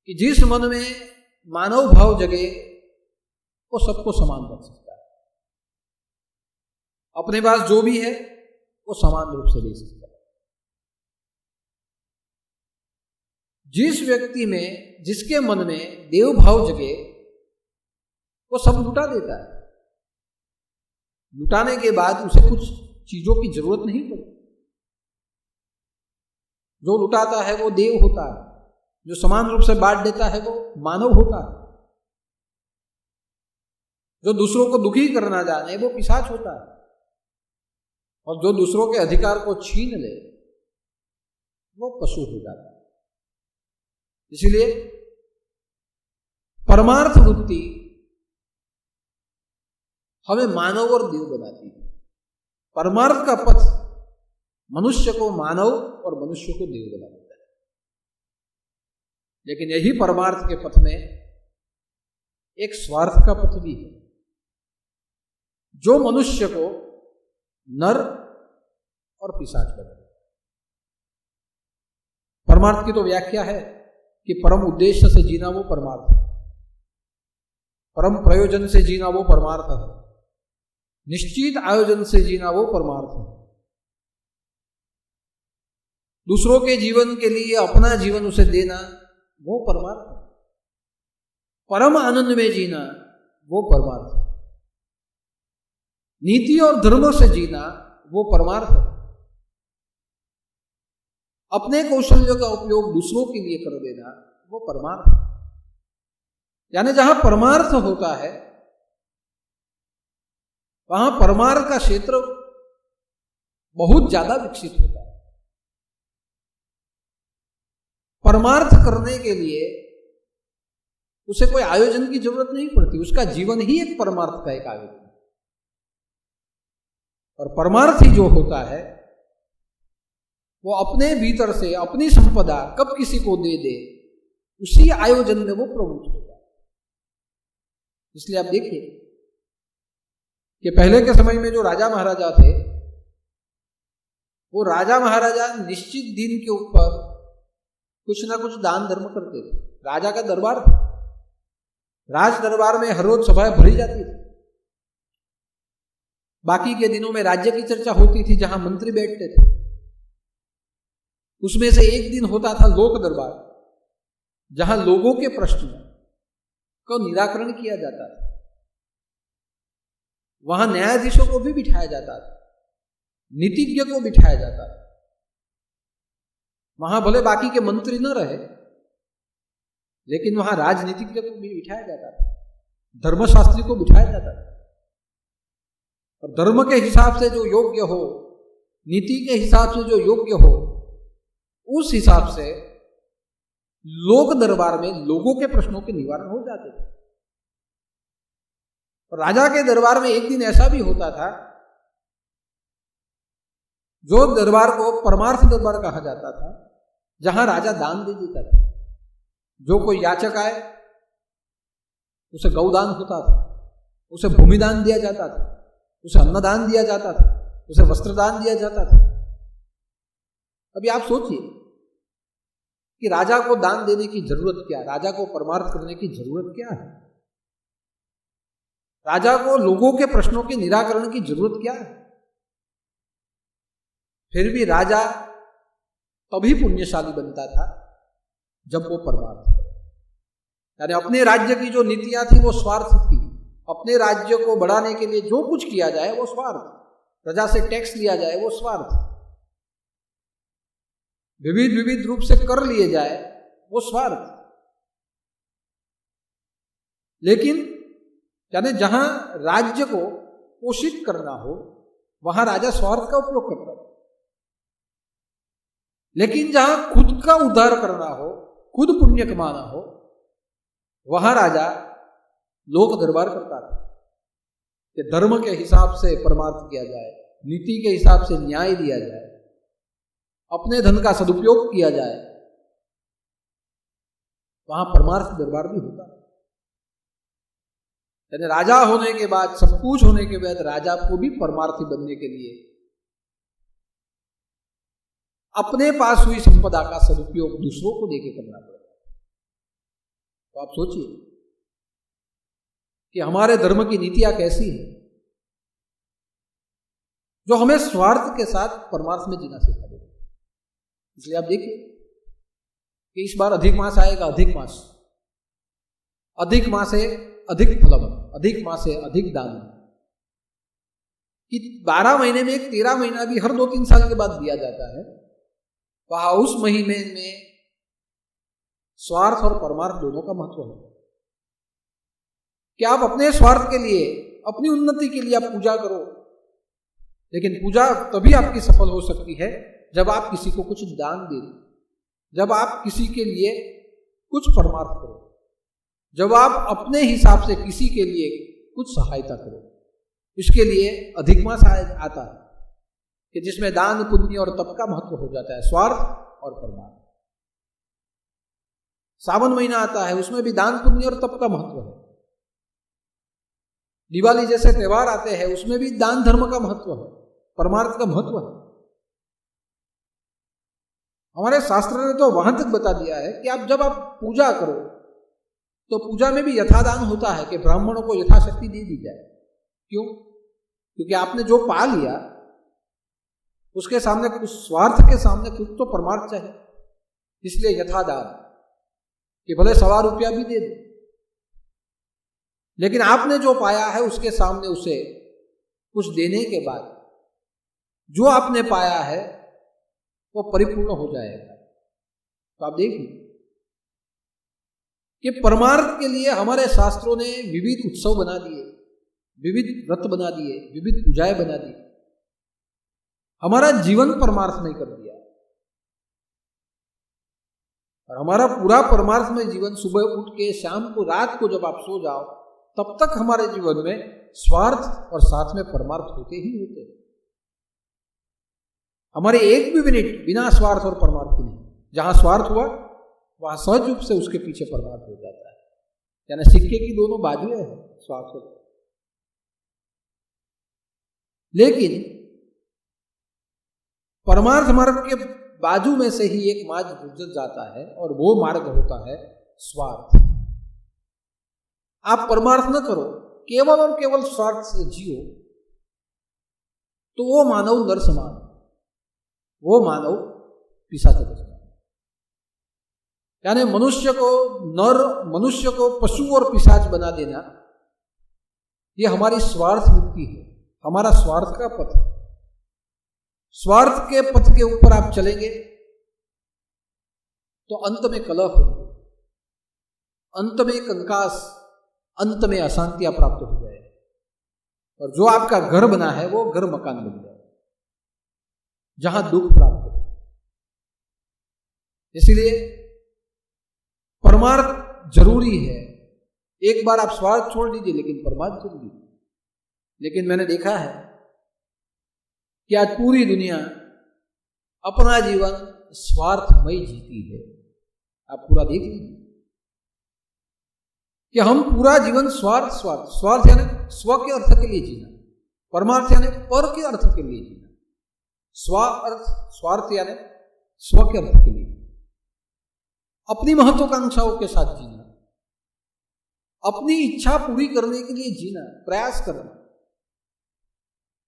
कि जिस मन में मानव भाव जगे वो सबको समान बन सकता है। अपने पास जो भी है वो समान रूप से ले सकता है। जिस व्यक्ति में, जिसके मन में देव भाव जगे, वो सब लुटा देता है। लुटाने के बाद उसे कुछ चीजों की जरूरत नहीं पड़ती। जो लुटाता है वो देव होता है, जो समान रूप से बांट देता है वो मानव होता है, जो दूसरों को दुखी करना जाने वो पिशाच होता है, और जो दूसरों के अधिकार को छीन ले वो पशु हो जाता है। इसलिए परमार्थ वृत्ति हमें मानव और देव बनाती है। परमार्थ का पथ मनुष्य को मानव और मनुष्य को देव बना देता है। लेकिन यही परमार्थ के पथ में एक स्वार्थ का पथ भी है, जो मनुष्य को नर और पिशाच बना देता है। परमार्थ की तो व्याख्या है कि परम उद्देश्य से जीना वो परमार्थ है, परम प्रयोजन से जीना वो परमार्थ है, निश्चित आयोजन से जीना वो परमार्थ है। दूसरों के जीवन के लिए अपना जीवन उसे देना वो परमार्थ है। परम आनंद में जीना वो परमार्थ है। नीति और धर्म से जीना वो परमार्थ है। अपने कौशल्य का उपयोग दूसरों के लिए कर देना वो परमार्थ है। यानी जहां परमार्थ होता है वहां परमार्थ का क्षेत्र बहुत ज्यादा विकसित होता है। परमार्थ करने के लिए उसे कोई आयोजन की जरूरत नहीं पड़ती, उसका जीवन ही एक परमार्थ का एक आयोजन है। और परमार्थ ही जो होता है वो अपने भीतर से अपनी संपदा कब किसी को दे दे, उसी आयोजन में वो प्रवृत्त होता है। इसलिए आप देखिए कि पहले के समय में जो राजा महाराजा थे, वो राजा महाराजा निश्चित दिन के ऊपर कुछ ना कुछ दान धर्म करते थे। राजा का दरबार था, राज दरबार में हर रोज सभाएं भरी जाती थी। बाकी के दिनों में राज्य की चर्चा होती थी, जहां मंत्री बैठते थे। उसमें से एक दिन होता था लोक दरबार, जहां लोगों के प्रश्न का निराकरण किया जाता था। वहां न्यायाधीशों को भी बिठाया जाता था, नीतिज्ञ को बिठाया जाता था। वहां भले बाकी के मंत्री न रहे, लेकिन वहां राजनीतिज्ञ को भी बिठाया जाता था, धर्मशास्त्री को बिठाया जाता था। और धर्म के हिसाब से जो योग्य हो, नीति के हिसाब से जो योग्य हो, उस हिसाब से लोक दरबार में लोगों के प्रश्नों के निवारण हो जाते थे। और राजा के दरबार में एक दिन ऐसा भी होता था, जो दरबार को परमार्थ दरबार कहा जाता था, जहां राजा दान दे देता था। जो कोई याचक आए उसे गौदान होता था, उसे भूमिदान दिया जाता था, उसे अन्नदान दिया जाता था, उसे वस्त्रदान दिया जाता था। अभी आप सोचिए कि राजा को दान देने की जरूरत क्या है, राजा को परमार्थ करने की जरूरत क्या है, राजा को लोगों के प्रश्नों के निराकरण की जरूरत क्या है। फिर भी राजा तभी पुण्यशाली बनता था जब वो परमार्थ करे। यानी अपने राज्य की जो नीतियां थी वो स्वार्थ थी। अपने राज्य को बढ़ाने के लिए जो कुछ किया जाए वो स्वार्थ, प्रजा से टैक्स लिया जाए वो स्वार्थ, विविध रूप से कर लिए जाए वो स्वार्थ। लेकिन यानी जहां राज्य को पोषित करना हो वहां राजा स्वार्थ का उपयोग करता है। लेकिन जहां खुद का उद्धार करना हो, खुद पुण्य कमाना हो, वहां राजा लोक दरबार करता था कि धर्म के हिसाब से परमार्थ किया जाए, नीति के हिसाब से न्याय दिया जाए, अपने धन का सदुपयोग किया जाए। वहां परमार्थ दरबार भी होता है। यानी राजा होने के बाद, सब कुछ होने के बाद, राजा को भी परमार्थी बनने के लिए अपने पास हुई संपदा का सदुपयोग दूसरों को देके करना पड़ता है। तो आप सोचिए कि हमारे धर्म की नीतियां कैसी है। जो हमें स्वार्थ के साथ परमार्थ में जीना सिखा देगा। इसलिए आप देखिए कि इस बार अधिक मास आएगा, अधिक मासे अधिक फलम, अधिक मासे अधिक दान, कि 12 महीने में एक 13 महीना भी हर 2-3 साल के बाद दिया जाता है। वहां उस महीने में स्वार्थ और परमार्थ दोनों का महत्व है कि आप अपने स्वार्थ के लिए, अपनी उन्नति के लिए आप पूजा करो, लेकिन पूजा तभी आपकी सफल हो सकती है जब आप किसी को कुछ दान दे दो, जब आप किसी के लिए कुछ परमार्थ करो, जब आप अपने हिसाब से किसी के लिए कुछ सहायता करो। इसके लिए अधिक मास आता है कि जिसमें दान, पुण्य और तप का महत्व हो जाता है, स्वार्थ और परमार्थ। सावन महीना आता है, उसमें भी दान, पुण्य और तप का महत्व है। दिवाली जैसे त्योहार आते हैं, उसमें भी दान धर्म का महत्व है, परमार्थ का महत्व है। हमारे शास्त्र ने तो वहां तक बता दिया है कि जब आप पूजा करो तो पूजा में भी यथादान होता है कि ब्राह्मणों को यथाशक्ति दे दी जाए। क्यों? क्योंकि आपने जो पा लिया उसके सामने कुछ, स्वार्थ के सामने कुछ तो परमार्थ चाहिए, इसलिए यथादान, कि भले 1.25 रुपया भी दे दो, लेकिन आपने जो पाया है उसके सामने उसे कुछ देने के बाद जो आपने पाया है वो परिपूर्ण हो जाएगा। तो आप देखिए कि परमार्थ के लिए हमारे शास्त्रों ने विविध उत्सव बना दिए, विविध व्रत बना दिए, विविध पूजाएं बना दी। हमारा जीवन परमार्थ में कर दिया, और हमारा पूरा परमार्थ में जीवन, सुबह उठ के शाम को, रात को जब आप सो जाओ, तब तक हमारे जीवन में स्वार्थ और साथ में परमार्थ होते ही होते हैं। हमारे एक भी मिनट बिना स्वार्थ और परमार्थ के नहीं। जहां स्वार्थ हुआ वहां सहज रूप से उसके पीछे परमार्थ हो जाता है। यानी सिक्के की दोनों बाजुएं हैं, स्वार्थ और, लेकिन परमार्थ मार्ग के बाजू में से ही एक मार्ग गुजर जाता है, और वो मार्ग होता है स्वार्थ। आप परमार्थ न करो, केवल और केवल स्वार्थ से जियो, तो वो मानव नर समान, वो मानव पिशाच के समान। यानी मनुष्य को पशु और पिशाच बना देना, ये हमारी स्वार्थ मुक्ति है, हमारा स्वार्थ का पथ है। स्वार्थ के पथ के ऊपर आप चलेंगे तो अंत में कलह होंगे, अंत में कंकास, अंत में अशांतियां प्राप्त हो जाए, और जो आपका घर बना है वो घर मकान बन जाए जहां दुख प्राप्त हो। इसलिए परमार्थ जरूरी है। एक बार आप स्वार्थ छोड़ दीजिए, लेकिन परमार्थ जरूरी है। लेकिन मैंने देखा है कि आज पूरी दुनिया अपना जीवन स्वार्थमय जीती है। आप पूरा देख लीजिए कि हम पूरा जीवन स्वार्थ यानी स्व के अर्थ के लिए जीना, परमार्थ यानी पर के अर्थ के लिए जीना, स्वार्थ यानी स्व के अर्थ के लिए, अपनी महत्वाकांक्षाओं के साथ जीना, अपनी इच्छा पूरी करने के लिए जीना, प्रयास करना,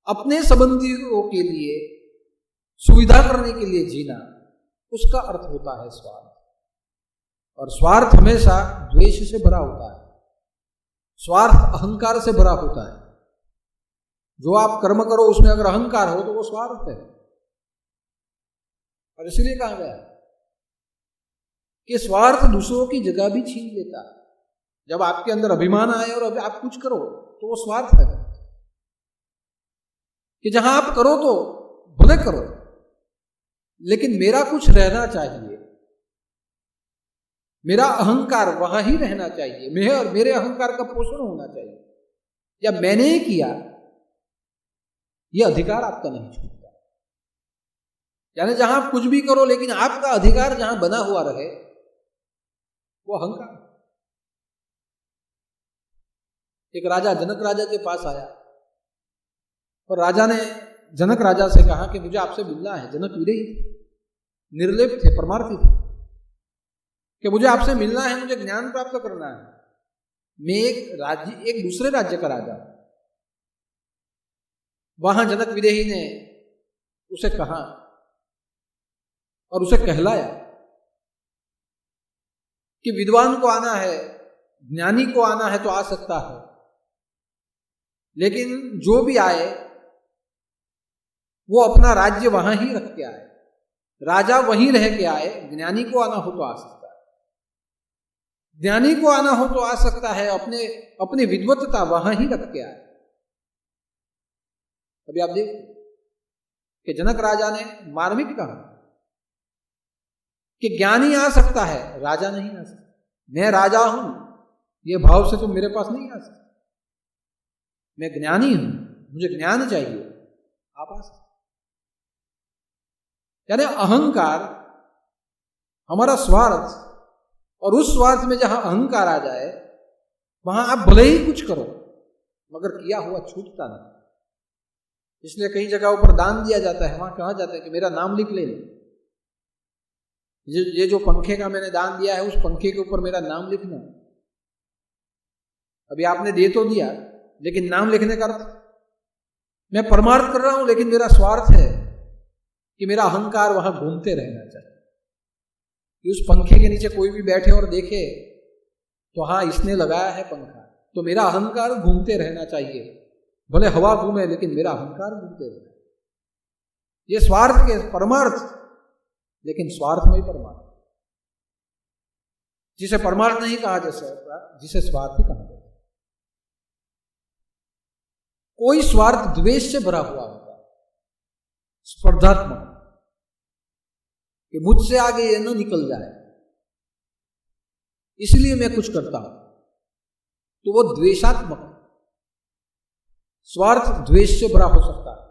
अपने संबंधियों के लिए सुविधा करने के लिए जीना, उसका अर्थ होता है स्वार्थ। और स्वार्थ हमेशा द्वेष से भरा होता है, स्वार्थ अहंकार से भरा होता है। जो आप कर्म करो उसमें अगर अहंकार हो तो वो स्वार्थ है। और इसलिए कहा गया कि स्वार्थ दूसरों की जगह भी छीन लेता है। जब आपके अंदर अभिमान आए और अभी आप कुछ करो तो वो स्वार्थ है, कि जहां आप करो तो भले करो, लेकिन मेरा कुछ रहना चाहिए, मेरा अहंकार वहां ही रहना चाहिए, मेरे अहंकार का पोषण होना चाहिए। या मैंने किया, यह अधिकार आपका नहीं छूटता। यानी जहां आप कुछ भी करो लेकिन आपका अधिकार जहां बना हुआ रहे, वो अहंकार। एक राजा जनक राजा के पास आया और राजा ने जनक राजा से कहा कि मुझे आपसे मिलना है। जनक विदेही निर्लेप थे, परमार्थी थे, कि मुझे आपसे मिलना है, मुझे ज्ञान प्राप्त करना है। मैं एक दूसरे राज्य का राजा, वहां जनक विदेही ने उसे कहा और उसे कहलाया कि विद्वान को आना है, ज्ञानी को आना है तो आ सकता है, लेकिन जो भी आए वो अपना राज्य वहां ही रख के आए, राजा वहीं रह के आए। ज्ञानी को आना हो तो आ सकता है, ज्ञानी को आना हो तो आ सकता है, अपनी विद्वत्ता वहां ही रख के आए। अभी आप देखिए कि जनक राजा ने मार्मिक कहा कि ज्ञानी आ सकता है, राजा नहीं आ सकता। मैं राजा हूं ये भाव से तुम मेरे पास नहीं आ सकते, मैं ज्ञानी हूं, मुझे ज्ञान चाहिए, आप आ सकते। यानी अहंकार, हमारा स्वार्थ, और उस स्वार्थ में जहां अहंकार आ जाए वहां आप भले ही कुछ करो मगर किया हुआ छूटता नहीं। इसलिए कई जगहों पर दान दिया जाता है, वहां कहा जाता है कि मेरा नाम लिख ले, ये जो पंखे का मैंने दान दिया है उस पंखे के ऊपर मेरा नाम लिखना। अभी आपने दे तो दिया, लेकिन नाम लिखने का अर्थ, मैं परमार्थ कर रहा हूं लेकिन मेरा स्वार्थ है कि मेरा अहंकार वहां घूमते रहना चाहिए कि उस पंखे के नीचे कोई भी बैठे और देखे तो हाँ इसने लगाया है पंखा, तो मेरा अहंकार घूमते रहना चाहिए, भले हवा घूमे लेकिन मेरा अहंकार घूमते रहना। ये स्वार्थ के परमार्थ, लेकिन स्वार्थमय परमार्थ, जिसे परमार्थ नहीं कहा जा सकता, जिसे स्वार्थ ही कहा जाता। कोई स्वार्थ द्वेष से भरा हुआ होता है, स्पर्धात्मक, कि मुझसे आगे ये न निकल जाए इसलिए मैं कुछ करता हूं, तो वो द्वेषात्मक। स्वार्थ द्वेष से भरा हो सकता है,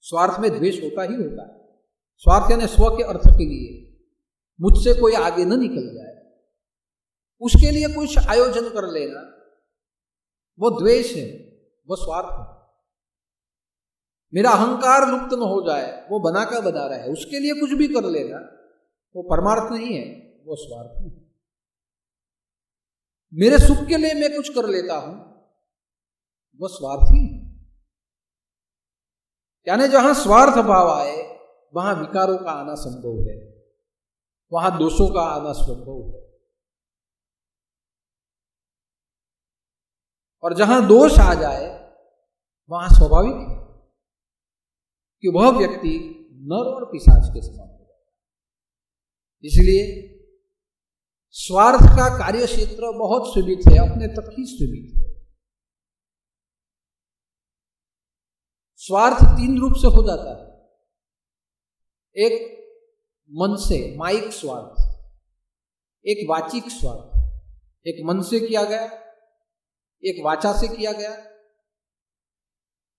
स्वार्थ में द्वेष होता ही होता है। स्वार्थ यानी स्व के अर्थ के लिए, मुझसे कोई आगे न निकल जाए उसके लिए कुछ आयोजन कर लेना, वो द्वेष है, वो स्वार्थ है। मेरा अहंकार लुप्त न हो जाए, वो बना का बना रहा है, उसके लिए कुछ भी कर लेना, वो परमार्थ नहीं है, वो स्वार्थ है। मेरे सुख के लिए मैं कुछ कर लेता हूं, वो स्वार्थी है। यानी जहां स्वार्थ भाव आए वहां विकारों का आना संभव है, वहां दोषों का आना संभव है। और जहां दोष आ जाए वहां स्वाभाविक है कि वह व्यक्ति नर और पिशाच के समान हो जाता है। इसलिए स्वार्थ का कार्य क्षेत्र बहुत सीमित है, अपने तक ही सीमित है। स्वार्थ तीन रूप से हो जाता है। एक मन से, माइक स्वार्थ, एक वाचिक स्वार्थ, एक मन से किया गया, एक वाचा से किया गया,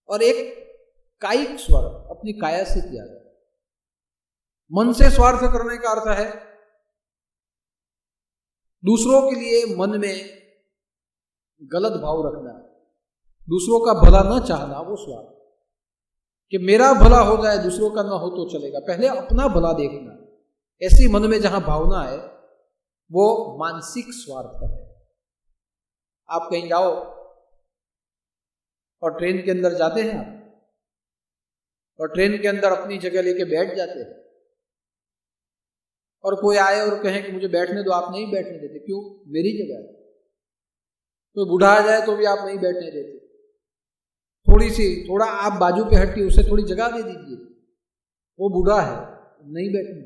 और एक कायिक स्वार्थ, अपनी काया से किया गया। मन से स्वार्थ करने का अर्थ है दूसरों के लिए मन में गलत भाव रखना, दूसरों का भला न चाहना, वो स्वार्थ, कि मेरा भला हो जाए दूसरों का ना हो तो चलेगा, पहले अपना भला देखना, ऐसी मन में जहां भावना है वो मानसिक स्वार्थ है। आप कहीं जाओ और ट्रेन के अंदर जाते हैं आप, और ट्रेन के अंदर अपनी जगह लेके बैठ जाते हैं, और कोई आए और कहे कि मुझे बैठने दो, आप नहीं बैठने देते, क्यों? मेरी जगह है। कोई बूढ़ा आ जाए तो भी आप नहीं बैठने देते, थोड़ा आप बाजू पे हटिए, उसे थोड़ी जगह दे दीजिए, वो बूढ़ा है, नहीं बैठने।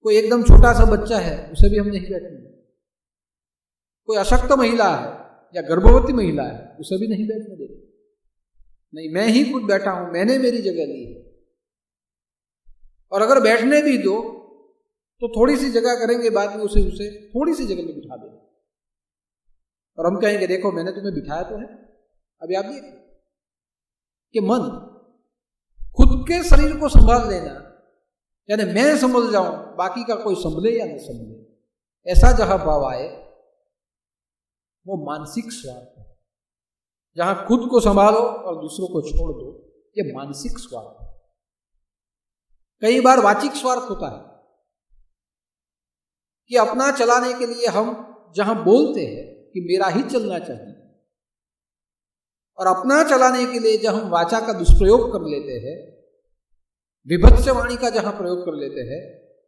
कोई एकदम छोटा सा बच्चा है, उसे भी हम नहीं बैठने। कोई अशक्त महिला है या गर्भवती महिला है, उसे भी नहीं बैठने देते। नहीं, मैं ही खुद बैठा हूं, मैंने मेरी जगह ली है। और अगर बैठने भी दो तो थोड़ी सी जगह करेंगे, बाद में उसे थोड़ी सी जगह में बिठा देंगे, और हम कहेंगे देखो मैंने तुम्हें बिठाया तो है। अभी आप देखिए कि मन खुद के शरीर को संभाल लेना, यानी मैं संभल जाऊं, बाकी का कोई संभले या नहीं संभले, ऐसा जहां भाव आए वो मानसिक स्वार्थ है। जहां खुद को संभालो और दूसरों को छोड़ दो, ये मानसिक स्वार्थ है। कई बार वाचिक स्वार्थ होता है कि अपना चलाने के लिए हम जहां बोलते हैं कि मेरा ही चलना चाहिए, और अपना चलाने के लिए जब हम वाचा का दुष्प्रयोग कर लेते हैं, विभत्स वाणी का जहां प्रयोग कर लेते हैं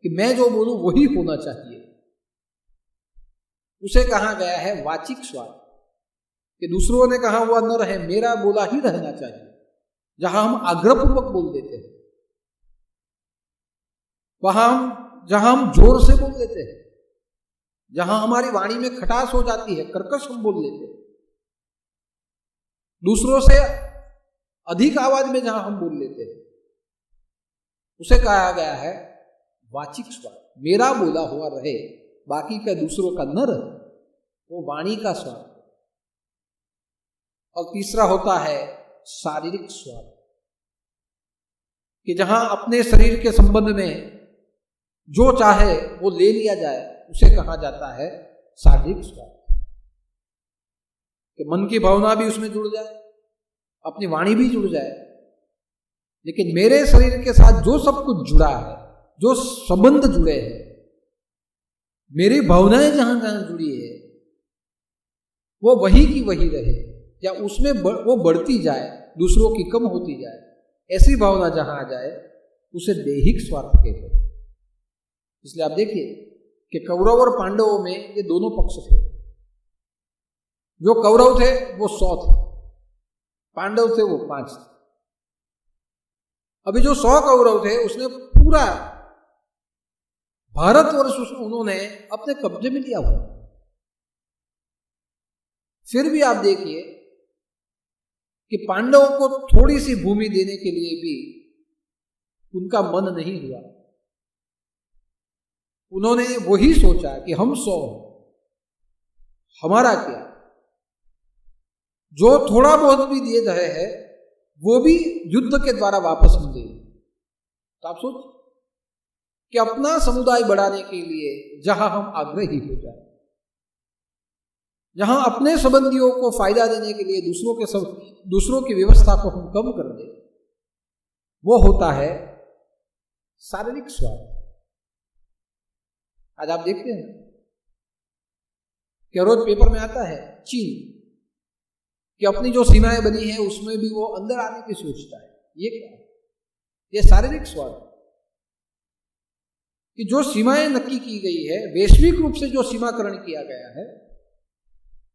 कि मैं जो बोलूं वही होना चाहिए, उसे कहा गया है वाचिक स्वार्थ। कि दूसरों ने कहा हुआ न रहे, मेरा बोला ही रहना चाहिए। जहां हम आग्रहपूर्वक बोल देते हैं, जहां हम जोर से बोल देते हैं, जहां हमारी वाणी में खटास हो जाती है, कर्कश हम बोल लेते हैं, दूसरों से अधिक आवाज में जहां हम बोल लेते हैं, उसे कहा गया है वाचिक स्वार्थ। मेरा बोला हुआ रहे, बाकी का दूसरों का न रहे, वो वाणी का स्वार्थ। और तीसरा होता है शारीरिक स्वार्थ, कि जहां अपने शरीर के संबंध में जो चाहे वो ले लिया जाए, उसे कहा जाता है शारीरिक स्वार्थ। कि मन की भावना भी उसमें जुड़ जाए, अपनी वाणी भी जुड़ जाए, लेकिन मेरे शरीर के साथ जो सब कुछ जुड़ा है, जो संबंध जुड़े हैं, मेरी भावनाएं जहां जहां जुड़ी है, वो वही की वही रहे, या उसमें वो बढ़ती जाए, दूसरों की कम होती जाए, ऐसी भावना जहां आ जाए, उसे दैहिक स्वार्थ कहते हैं। इसलिए आप देखिए कि कौरव और पांडवों में ये दोनों पक्ष थे। जो कौरव थे वो 100 थे, पांडव थे वो 5 थे। अभी जो 100 कौरव थे उसने पूरा भारतवर्ष उन्होंने अपने कब्जे में लिया हुआ। फिर भी आप देखिए कि पांडवों को थोड़ी सी भूमि देने के लिए भी उनका मन नहीं हुआ। उन्होंने वही सोचा कि हम 100, हमारा क्या, जो थोड़ा बहुत भी दिए रहे हैं वो भी युद्ध के द्वारा वापस हम देंगे। तो आप सोच कि अपना समुदाय बढ़ाने के लिए जहां हम आग्रही हो जाए, जहां अपने संबंधियों को फायदा देने के लिए दूसरों की व्यवस्था को हम कम कर दें, वो होता है शारीरिक स्वार्थ। आज आप देखते हैं कि रोज पेपर में आता है चीन कि अपनी जो सीमाएं बनी है उसमें भी वो अंदर आने की सोचता है। ये क्या है? ये शारीरिक स्वार्थ। कि जो सीमाएं नक्की की गई है, वैश्विक रूप से जो सीमाकरण किया गया है,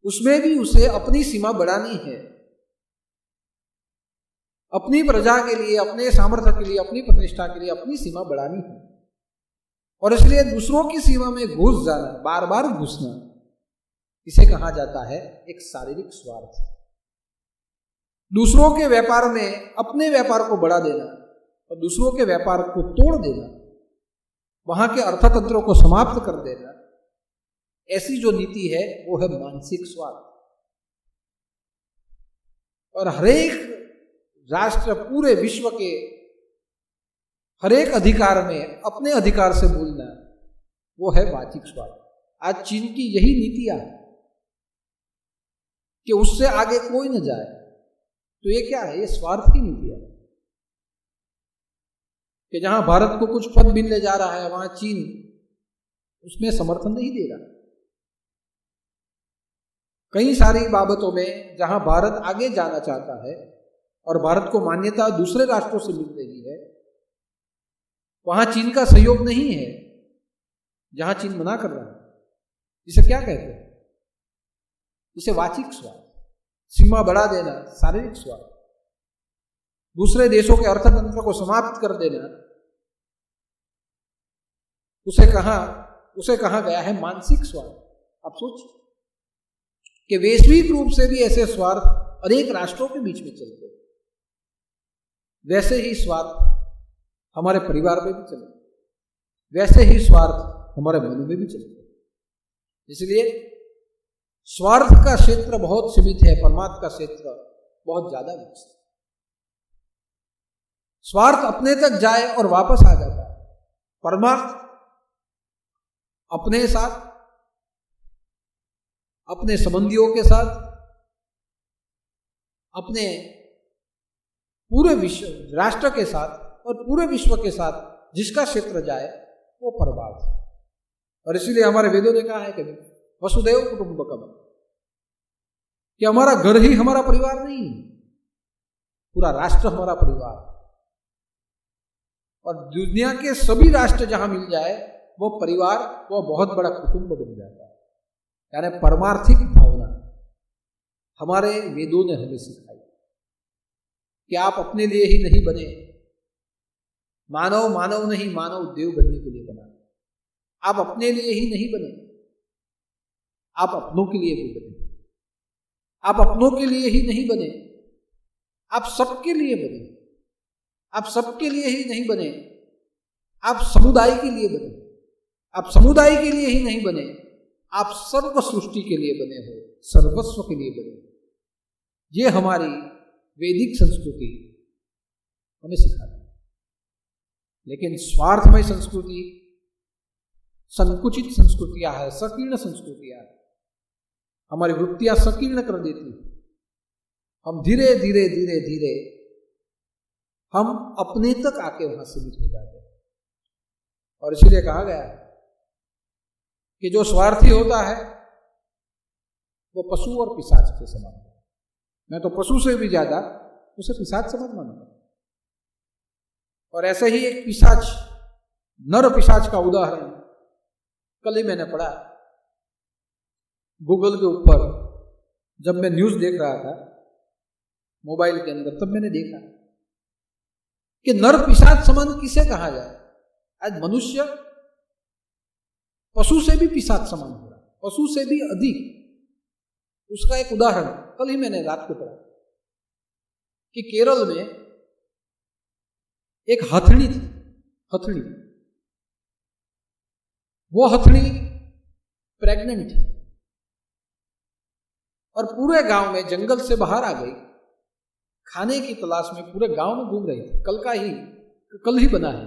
उसमें भी उसे अपनी सीमा बढ़ानी है, अपनी प्रजा के लिए, अपने सामर्थ्य के लिए, अपनी प्रतिष्ठा के लिए अपनी सीमा बढ़ानी है। और इसलिए दूसरों की सीमा में घुस जाना, बार बार घुसना, इसे कहा जाता है एक शारीरिक स्वार्थ। दूसरों के व्यापार में अपने व्यापार को बढ़ा देना और दूसरों के व्यापार को तोड़ देना, वहां के अर्थतंत्रों को समाप्त कर देना, ऐसी जो नीति है वो है मानसिक स्वार्थ। और हरेक राष्ट्र, पूरे विश्व के हरेक अधिकार में अपने अधिकार से बोलना, वो है वाचिक स्वार्थ। आज चीन की यही नीतियां कि उससे आगे कोई न जाए। तो ये क्या है? ये स्वार्थ की नीति है कि जहां भारत को कुछ पद मिलने जा रहा है, वहां चीन उसमें समर्थन नहीं दे रहा। कई सारी बाबतों में जहां भारत आगे जाना चाहता है और भारत को मान्यता दूसरे राष्ट्रों से मिल रही है, वहां चीन का सहयोग नहीं है। जहां चीन मना कर रहा है, इसे क्या कहते हैं? इसे वाचिक स्वार्थ, सीमा बढ़ा देना, शारीरिक स्वार्थ, दूसरे देशों के अर्थतंत्र को समाप्त कर देना, उसे कहा गया है मानसिक स्वार्थ। आप सोचिए कि वैश्विक रूप से भी ऐसे स्वार्थ अनेक राष्ट्रों के बीच में चलते हैं, वैसे ही स्वार्थ हमारे परिवार में भी चलते, वैसे ही स्वार्थ हमारे मन में भी चलते। इसलिए स्वार्थ का क्षेत्र बहुत सीमित है, परमार्थ का क्षेत्र बहुत ज्यादा विकसित है। स्वार्थ अपने तक जाए और वापस आ जाता है, परमार्थ अपने साथ, अपने संबंधियों के साथ, अपने पूरे विश्व, राष्ट्र के साथ और पूरे विश्व के साथ जिसका क्षेत्र जाए वो परमार्थ है। और इसीलिए हमारे वेदों ने कहा है कि वसुदैव कुटुंबकम, कि हमारा घर ही हमारा परिवार नहीं है, पूरा राष्ट्र हमारा परिवार, और दुनिया के सभी राष्ट्र जहां मिल जाए वो परिवार, वो बहुत बड़ा कुटुंब बन जाता है। यानी परमार्थिक भावना हमारे वेदों ने हमें सिखाई कि आप अपने लिए ही नहीं बने, मानव मानव नहीं मानव देव बनने के लिए बना। आप अपने लिए ही नहीं बने, आप अपनों के लिए भी बने। आप अपनों के लिए ही नहीं बने, आप सबके लिए बने। आप सबके लिए ही नहीं बने, आप समुदाय के लिए बने। आप समुदाय के लिए ही नहीं बने, आप सर्व सृष्टि के लिए बने हो, सर्वस्व के लिए बने। ये हमारी वैदिक संस्कृति हमें सिखाती है। लेकिन स्वार्थमय संस्कृति, संकुचित संस्कृतियां है, संकीर्ण संस्कृतियां है, हमारी वृत्तियां संकीर्ण कर देती। हम धीरे धीरे धीरे धीरे हम अपने तक आके वहां सीमित हो जाते हैं। और इसीलिए कहा गया कि जो स्वार्थी होता है वो पशु और पिशाच के समान है। मैं तो पशु से भी ज्यादा उसे पिशाच समझ मानूंगा। और ऐसे ही एक पिशाच, नर पिशाच का उदाहरण कल ही मैंने पढ़ा गूगल के ऊपर। जब मैं न्यूज देख रहा था मोबाइल के अंदर, तब मैंने देखा कि नर पिशाच समान किसे कहा जाए। आज मनुष्य पशु से भी पिशाच समान हो रहा, पशु से भी अधिक। उसका एक उदाहरण कल ही मैंने रात को पढ़ा कि केरल में एक हथनी थी। हथनी, वो हथनी प्रेग्नेंट थी और पूरे गांव में जंगल से बाहर आ गई, खाने की तलाश में पूरे गांव में घूम रही थी। कल ही बना है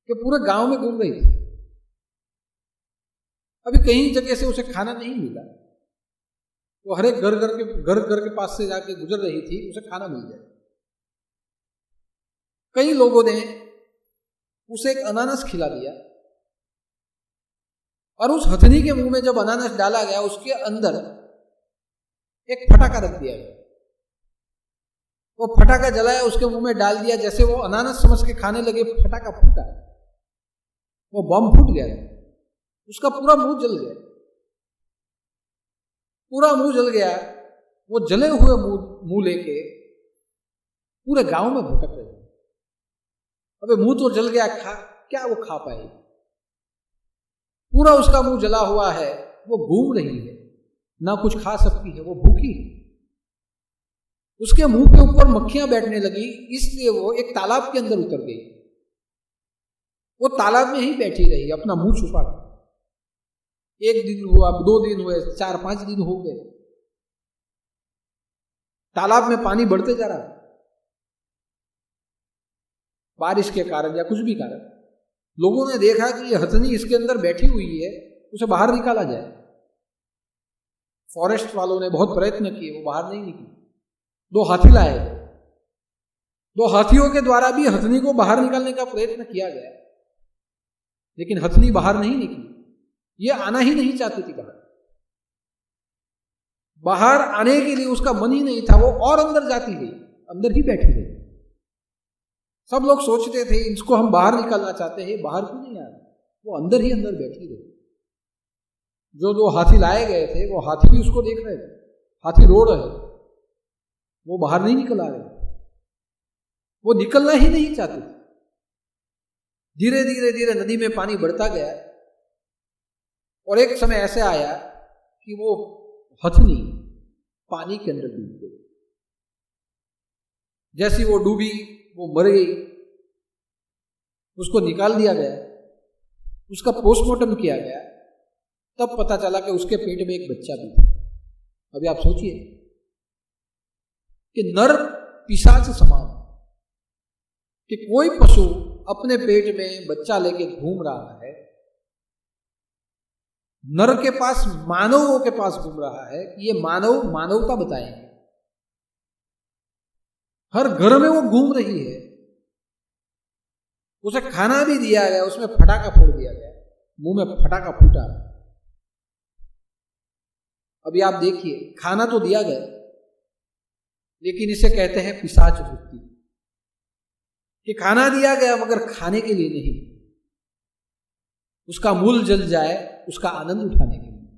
कि पूरे गांव में घूम रही थी। अभी कहीं जगह से उसे खाना नहीं मिला। वो हर एक घर के पास से जाके गुजर रही थी, उसे खाना मिल जाए। कई लोगों ने उसे एक अनानास खिला दिया और उस हथनी के मुंह में जब अनानास डाला गया, उसके अंदर एक फटाका रख दिया गया। वो फटाका जलाया, उसके मुंह में डाल दिया। जैसे वो अनानास समझ के खाने लगे, फटाका फूटा, वो बम फूट गया, उसका पूरा मुंह जल गया। पूरा मुंह जल गया। वो जले हुए मुंह लेके पूरे गांव में भटक रहे। अबे मुंह तो जल गया, क्या वो खा पाएगी? पूरा उसका मुंह जला हुआ है, वो घूम रही है, ना कुछ खा सकती है, वो भूखी है। उसके मुंह के ऊपर मक्खियां बैठने लगी, इसलिए वो एक तालाब के अंदर उतर गई। वो तालाब में ही बैठी रही अपना मुंह छुपा कर। 1 दिन हुआ, 2 दिन हुए, 4-5 दिन हो गए। तालाब में पानी बढ़ते जा रहा, बारिश के कारण या कुछ भी कारण। लोगों ने देखा कि ये हथनी इसके अंदर बैठी हुई है, उसे बाहर निकाला जाए। फॉरेस्ट वालों ने बहुत प्रयत्न किए, वो बाहर नहीं निकली। 2 हाथी लाए, 2 हाथियों के द्वारा भी हथनी को बाहर निकालने का प्रयत्न किया गया, लेकिन हथनी बाहर नहीं निकली। ये आना ही नहीं चाहती थी बाहर। बाहर आने के लिए उसका मन ही नहीं था, वो और अंदर जाती गई, अंदर ही बैठी रही। सब लोग सोचते थे इसको हम बाहर निकालना चाहते हैं, बाहर क्यों नहीं आ रहा? वो अंदर ही अंदर बैठी रही। जो 2 हाथी लाए गए थे, वो हाथी भी उसको देख रहे थे, हाथी रो रहे, वो बाहर नहीं निकल आ रहे, वो निकलना ही नहीं चाहते थे। धीरे धीरे धीरे नदी में पानी बढ़ता गया और एक समय ऐसे आया कि वो हथनी पानी के अंदर डूब गई। जैसी वो डूबी, वो मर गई। उसको निकाल दिया गया, उसका पोस्टमार्टम किया गया, तब पता चला कि उसके पेट में एक बच्चा भी था। अभी आप सोचिए कि नर पिशाच समान कि कोई पशु अपने पेट में बच्चा लेके घूम रहा है, नर के पास, मानवों के पास घूम रहा है। ये मानव मानवता बताएंगे। हर घर में वो घूम रही है, उसे खाना भी दिया गया, उसमें फटाका फोड़ दिया गया, मुंह में फटाका फूटा। अभी आप देखिए, खाना तो दिया गया, लेकिन इसे कहते हैं पिशाच वृत्ति, कि खाना दिया गया मगर खाने के लिए नहीं, उसका मूल जल जाए उसका आनंद उठाने के लिए,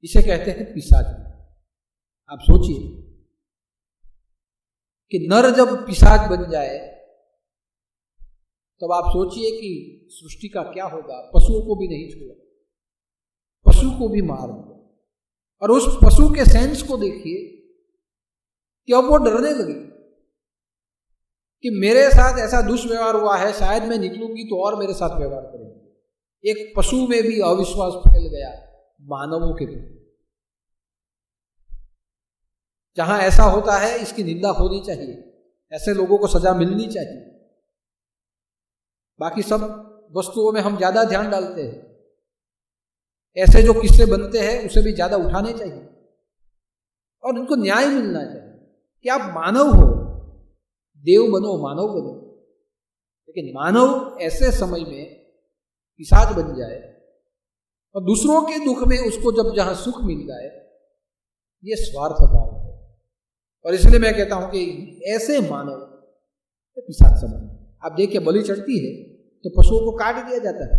इसे कहते हैं पिशाच वृत्ति। आप सोचिए कि नर जब पिशाच बन जाए तब आप सोचिए कि सृष्टि का क्या होगा। पशुओं को भी नहीं छोड़ा, पशु को भी मार दिया, और उस पशु के सेंस को देखिए कि अब वो डरने लगी कि मेरे साथ ऐसा दुष्व्यवहार हुआ है, शायद मैं निकलूंगी तो और मेरे साथ व्यवहार करेंगे। एक पशु में भी अविश्वास फैल गया मानवों के प्रति। जहां ऐसा होता है इसकी निंदा होनी चाहिए, ऐसे लोगों को सजा मिलनी चाहिए। बाकी सब वस्तुओं में हम ज्यादा ध्यान डालते हैं, ऐसे जो किस्से बनते हैं उसे भी ज्यादा उठाने चाहिए और उनको न्याय मिलना चाहिए कि आप मानव हो, देव बनो, मानव बनो। लेकिन मानव ऐसे समय में पिशाच बन जाए और दूसरों के दुख में उसको जब जहां सुख मिल जाए, ये स्वार्थ भाव है। और इसलिए मैं कहता हूं कि ऐसे मानव पिशाच समझ। आप देखिए बलि चढ़ती है तो पशुओं को काट दिया जाता है,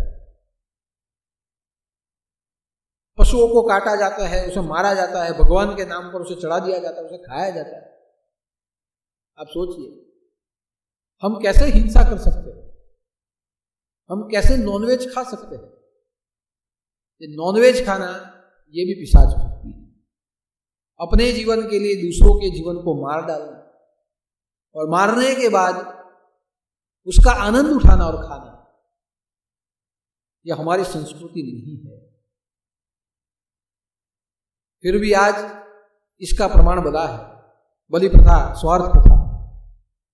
पशुओं को काटा जाता है, उसे मारा जाता है, भगवान के नाम पर उसे चढ़ा दिया जाता है, उसे खाया जाता है। आप सोचिए हम कैसे हिंसा कर सकते हैं, हम कैसे नॉनवेज खा सकते हैं। ये नॉनवेज खाना ये भी पिशाच वृत्ति है। अपने जीवन के लिए दूसरों के जीवन को मार डालना और मारने के बाद उसका आनंद उठाना और खाना, यह हमारी संस्कृति नहीं है। फिर भी आज इसका प्रमाण बना है बलि प्रथा, स्वार्थ प्रथा,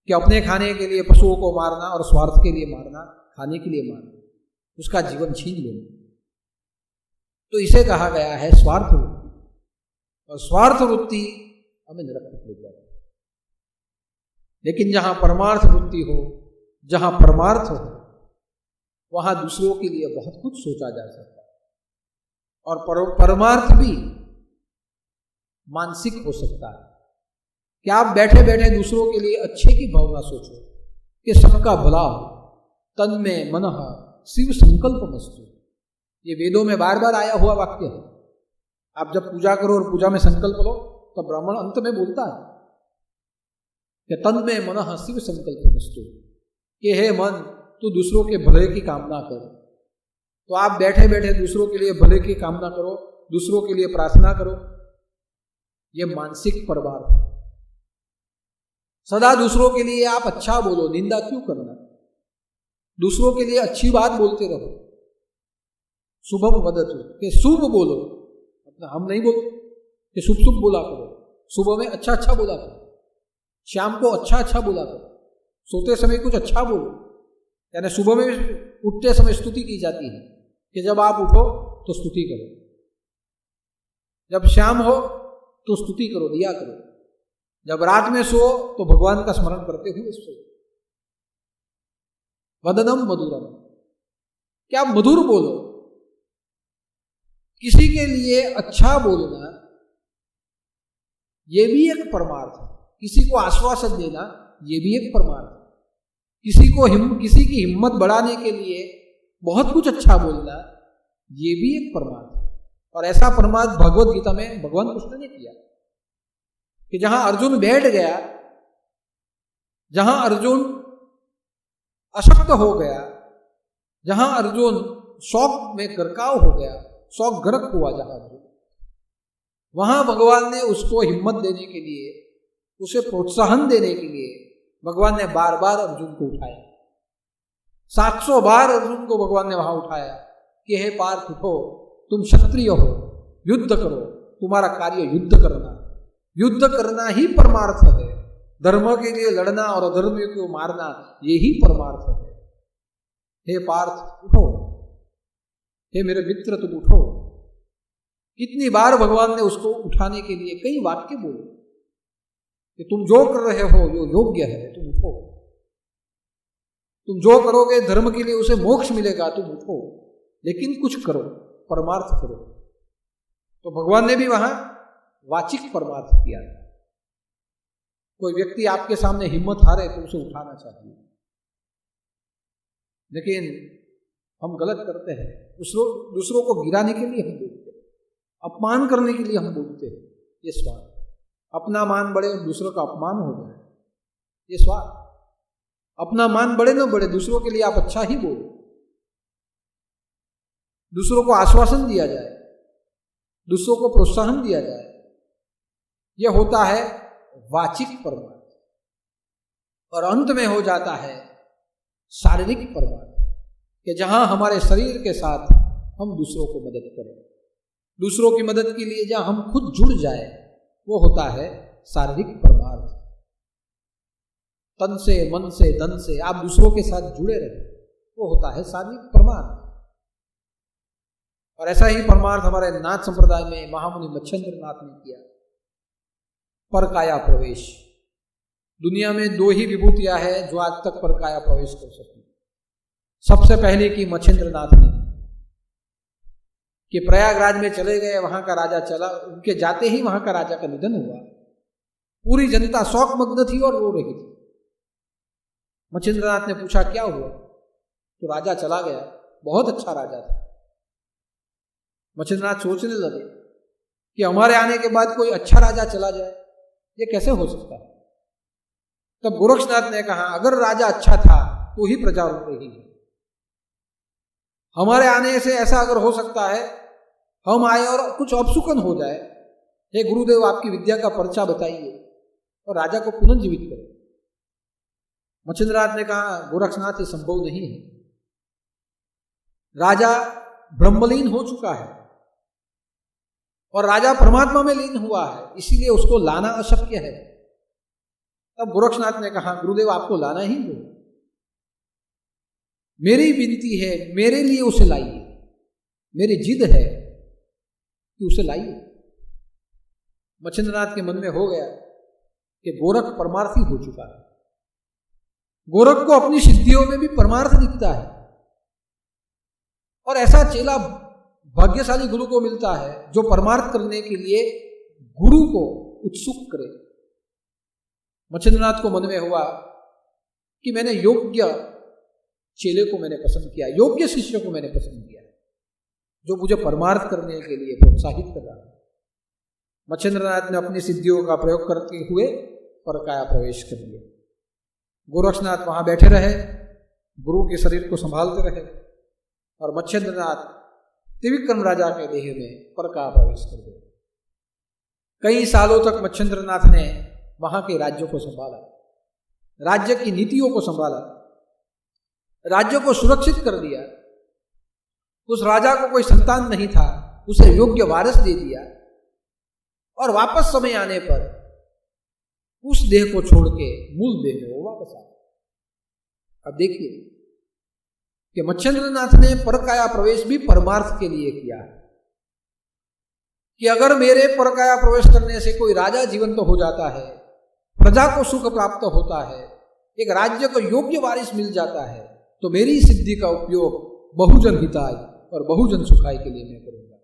कि अपने खाने के लिए पशुओं को मारना और स्वार्थ के लिए मारना, खाने के लिए मारना, उसका जीवन छीन लेना। तो इसे कहा गया है स्वार्थ वृत्ति, और स्वार्थ वृत्ति हमें नरक तक ले जाती है। लेकिन जहां परमार्थ वृत्ति हो, जहां परमार्थ हो, वहां दूसरों के लिए बहुत कुछ सोचा जा सकता है। और परमार्थ भी मानसिक हो सकता है कि आप बैठे बैठे दूसरों के लिए अच्छे की भावना सोचो कि सबका भला हो। तन में मनः शिव संकल्प मस्तु, ये वेदों में बार बार आया हुआ वाक्य है। आप जब पूजा करो और पूजा में संकल्प लो तो ब्राह्मण अंत में बोलता है कि तन में मनः शिव संकल्प मस्तु, कि हे मन तू दूसरों के भले की कामना कर। तो आप बैठे बैठे दूसरों के लिए भले की कामना करो, दूसरों के लिए प्रार्थना करो, ये मानसिक परमार्थ है। सदा दूसरों के लिए आप अच्छा बोलो, निंदा क्यों करना। दूसरों के लिए अच्छी बात बोलते रहो। शुभम वदतु, कि शुभ बोलो, हम नहीं बोलते कि शुभ शुभ बोला करो। सुबह में अच्छा अच्छा बोला करो, शाम को अच्छा अच्छा बोला करो, सोते समय कुछ अच्छा बोलो। यानी सुबह में उठते समय स्तुति की जाती है कि जब आप उठो तो स्तुति करो, जब शाम हो तो स्तुति करो, दिया करो, जब रात में सो तो भगवान का स्मरण करते हुए सो। वदनम मधुरम, क्या मधुर बोलो। किसी के लिए अच्छा बोलना यह भी एक परमार्थ है। किसी को आश्वासन देना यह भी एक परमार्थ है। किसी की हिम्मत बढ़ाने के लिए बहुत कुछ अच्छा बोलना यह भी एक परमार्थ है। और ऐसा परमार्थ भगवद गीता में भगवान कृष्ण ने किया कि जहां अर्जुन बैठ गया, जहां अर्जुन अशक्त हो गया, जहां अर्जुन शौक में गरकाव हो गया, शौक गर्क हुआ, जहां वहां भगवान ने उसको हिम्मत देने के लिए, उसे प्रोत्साहन देने के लिए भगवान ने बार बार अर्जुन को उठाया। 700 बार अर्जुन को भगवान ने वहां उठाया कि हे पार्थ उठो, तुम क्षत्रिय हो, युद्ध करो, तुम्हारा कार्य युद्ध करना। युद्ध करना ही परमार्थ है। धर्म के लिए लड़ना और अधर्म को मारना यही परमार्थ है। हे पार्थ उठो, हे मेरे मित्र तुम उठो। कितनी बार भगवान ने उसको उठाने के लिए कई वाक्य बोले कि तुम जो कर रहे हो जो योग्य है, तुम उठो। तुम जो करोगे धर्म के लिए उसे मोक्ष मिलेगा, तुम उठो, लेकिन कुछ करो, परमार्थ करो। तो भगवान ने भी वहां वाचिक परमार्थ किया। कोई व्यक्ति आपके सामने हिम्मत हारे तो उसे उठाना चाहिए, लेकिन हम गलत करते हैं। दूसरों को गिराने के लिए हम बोलते हैं, अपमान करने के लिए हम बोलते हैं, ये स्वार्थ। अपना मान बढ़े और दूसरों का अपमान हो जाए, ये स्वार्थ। अपना मान बढ़े न बढ़े, दूसरों के लिए आप अच्छा ही बोलो, दूसरों को आश्वासन दिया जाए, दूसरों को प्रोत्साहन दिया जाए, यह होता है वाचिक परमार्थ। और अंत में हो जाता है शारीरिक परमार्थ, कि जहां हमारे शरीर के साथ हम दूसरों को मदद करें, दूसरों की मदद के लिए जहां हम खुद जुड़ जाए, वो होता है शारीरिक परमार्थ। तन से, मन से, धन से आप दूसरों के साथ जुड़े रहे, वो होता है शारीरिक परमार्थ। और ऐसा ही परमार्थ हमारे नाथ संप्रदाय में महामुनि मच्छिंद्र नाथ ने किया, परकाया प्रवेश। दुनिया में 2 ही विभूतियां हैं जो आज तक परकाया प्रवेश कर सकी। सबसे पहले की मच्छिंद्र नाथ ने, कि प्रयागराज में चले गए, वहां का राजा चला, उनके जाते ही वहां का राजा का निधन हुआ। पूरी जनता शोकमग्न थी और रो रही थी। मच्छिंद्रनाथ ने पूछा क्या हुआ, तो राजा चला गया, बहुत अच्छा राजा था। मच्छिंद्रनाथ सोचने लगे कि हमारे आने के बाद कोई अच्छा राजा चला जाए, ये कैसे हो सकता है। तब गोरक्षनाथ ने कहा, अगर राजा अच्छा था तो ही प्रजा रो रही है। हमारे आने से ऐसा अगर हो सकता है, हम आए और कुछ अपशुकन हो जाए, हे गुरुदेव आपकी विद्या का पर्चा बताइए और राजा को पुनर्जीवित करें। मच्छिंद्रनाथ ने कहा, गोरक्षनाथ ये संभव नहीं है, राजा ब्रह्मलीन हो चुका है और राजा परमात्मा में लीन हुआ है, इसीलिए उसको लाना अशक्य है। तब गोरक्षनाथ ने कहा, गुरुदेव आपको लाना ही हो, मेरी विनती है, मेरे लिए उसे लाइए, मेरी जिद है कि उसे लाइए। मच्छिंद्रनाथ के मन में हो गया कि गोरख परमार्थी हो चुका है, गोरख को अपनी सिद्धियों में भी परमार्थ दिखता है, और ऐसा चेला भाग्यशाली गुरु को मिलता है जो परमार्थ करने के लिए गुरु को उत्सुक करे। मच्छिंद्रनाथ को मन में हुआ कि मैंने योग्य चेले को मैंने पसंद किया, योग्य शिष्य को मैंने पसंद किया, जो मुझे परमार्थ करने के लिए प्रोत्साहित कर रहा है। मच्छिंद्रनाथ ने अपनी सिद्धियों का प्रयोग करते हुए परकाया प्रवेश कर लिया। गोरक्षनाथ वहां बैठे रहे, गुरु के शरीर को संभालते रहे, और मच्छिंद्रनाथ त्रिविक्रम राजा के देह में परकाया प्रवेश कर गए। कई सालों तक मच्छिंद्रनाथ ने वहां के राज्यों को संभाला, राज्य की नीतियों को संभाला, राज्य को सुरक्षित कर दिया। उस राजा को कोई संतान नहीं था, उसे योग्य वारिस दे दिया, और वापस समय आने पर उस देह को छोड़ के मूल देह में वो वापस आ गया। अब देखिए कि मच्छिंद्रनाथ ने परकाया प्रवेश भी परमार्थ के लिए किया है, कि अगर मेरे परकाया प्रवेश करने से कोई राजा जीवंत हो जाता है, प्रजा को सुख प्राप्त होता है, एक राज्य को योग्य वारिस मिल जाता है, तो मेरी सिद्धि का उपयोग बहुजन हिताय और बहुजन सुखाय के लिए मैं करूंगा।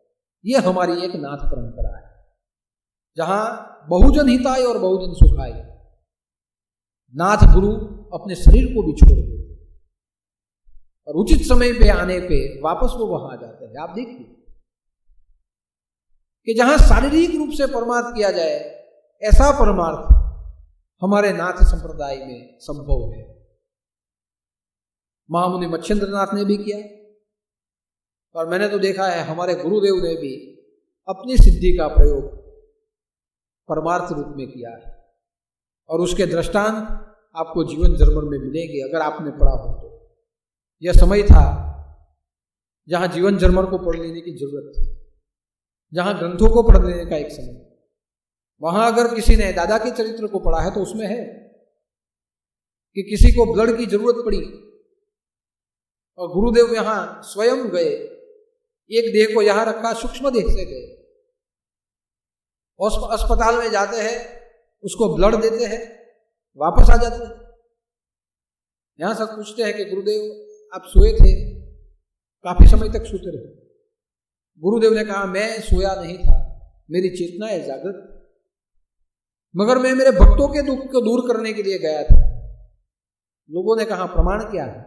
ये हमारी एक नाथ परंपरा है, जहां बहुजन हिताय और बहुजन सुखाय, नाथ गुरु अपने शरीर को भी छोड़ देते और उचित समय पे आने पे वापस वो वहां आ जाते हैं। आप देखिए कि जहां शारीरिक रूप से परमार्थ किया जाए, ऐसा परमार्थ हमारे नाथ संप्रदाय में संभव है। महामुनि मच्छिंद्रनाथ ने भी किया, और मैंने तो देखा है हमारे गुरुदेव ने भी अपनी सिद्धि का प्रयोग परमार्थ रूप में किया है, और उसके दृष्टांत आपको जीवन जर्मन में मिलेंगे अगर आपने पढ़ा हो तो। यह समय था जहां जीवन जर्मन को पढ़ लेने की जरूरत थी, जहां ग्रंथों को पढ़ लेने का एक समय। वहां अगर किसी ने दादा के चरित्र को पढ़ा है तो उसमें है कि किसी को ब्लड की जरूरत पड़ी और गुरुदेव यहां स्वयं गए, एक देह को यहां रखा, सूक्ष्म देह से गए, अस्पताल में जाते हैं, उसको ब्लड देते हैं, वापस आ जाते हैं। यहां सब पूछते हैं कि गुरुदेव आप सोए थे, काफी समय तक सोते रहे। गुरुदेव ने कहा मैं सोया नहीं था, मेरी चेतना है जागृत, मगर मैं मेरे भक्तों के दुख को दूर करने के लिए गया था। लोगों ने कहा प्रमाण क्या है,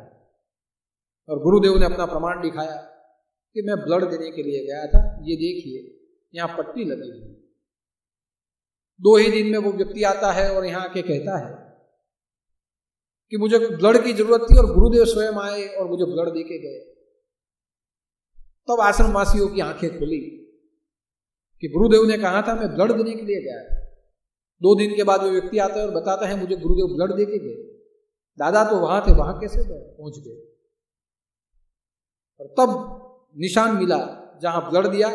और गुरुदेव ने अपना प्रमाण दिखाया कि मैं ब्लड देने के लिए गया था। ये देखिए यहाँ पट्टी लगी हुई, 2 ही दिन में वो व्यक्ति आता है और यहाँ आके कहता है कि मुझे ब्लड की जरूरत थी और गुरुदेव स्वयं आए और मुझे ब्लड देके गए। तब आश्रम वासियों की आंखें खुली कि गुरुदेव ने कहा था मैं ब्लड देने के लिए गया। 2 दिन के बाद वो व्यक्ति आता है और बताता है मुझे गुरुदेव ब्लड देके गए। दादा तो वहां थे, वहां कैसे पहुंच गए? और तब निशान मिला जहां ब्लड दिया,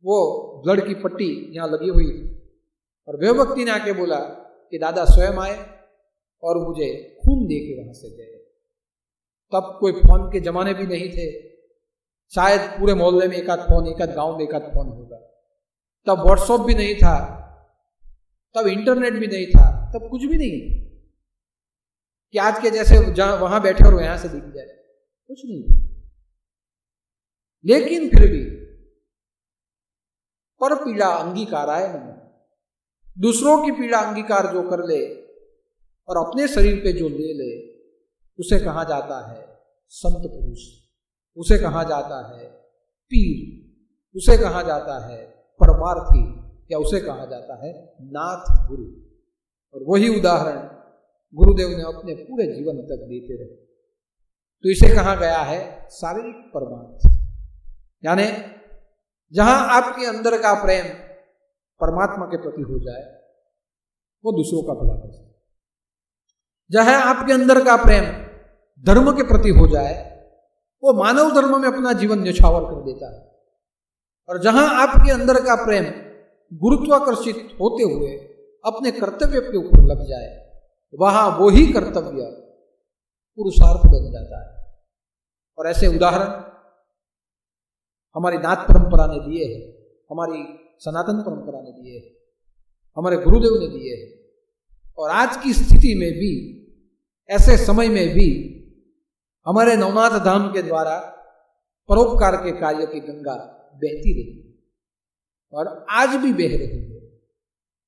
वो ब्लड की पट्टी यहां लगी हुई थी। और वे व्यक्ति ने आके बोला कि दादा स्वयं आए और मुझे खून दे के वहां से गए। तब कोई फोन के जमाने भी नहीं थे, शायद पूरे मोहल्ले में एक आध फोन, एक आध गांव में एक आध फोन होगा। तब व्हाट्सएप भी नहीं था, तब इंटरनेट भी नहीं था, तब कुछ भी नहीं कि आज के जैसे जहां वहां बैठे और यहां से दिख जाए, कुछ नहीं। लेकिन फिर भी पर पीड़ा अंगीकाराय नमः, दूसरों की पीड़ा अंगीकार जो कर ले और अपने शरीर पे जो ले ले, उसे कहा जाता है संत पुरुष, उसे कहा जाता है पीर, उसे कहा जाता है परमार्थी, या उसे कहा जाता है नाथ गुरु। और वही उदाहरण गुरुदेव ने अपने पूरे जीवन तक देते रहे। तो इसे कहा गया है शारीरिक परमार्थ, यानी जहां आपके अंदर का प्रेम परमात्मा के प्रति हो जाए वो दूसरों का भला कर सकता है। जहां आपके अंदर का प्रेम धर्म के प्रति हो जाए वो मानव धर्म में अपना जीवन न्यौछावर कर देता है। और जहां आपके अंदर का प्रेम गुरुत्वाकर्षित होते हुए अपने कर्तव्य के ऊपर लग जाए, वहां वो ही कर्तव्य पुरुषार्थ बन जाता है। और ऐसे उदाहरण हमारी नाथ परंपरा ने दिए हैं, हमारी सनातन परंपरा ने दिए हैं, हमारे गुरुदेव ने दिए हैं। और आज की स्थिति में भी, ऐसे समय में भी हमारे नवनाथ धाम के द्वारा परोपकार के कार्य की गंगा बहती रही और आज भी बह रही है।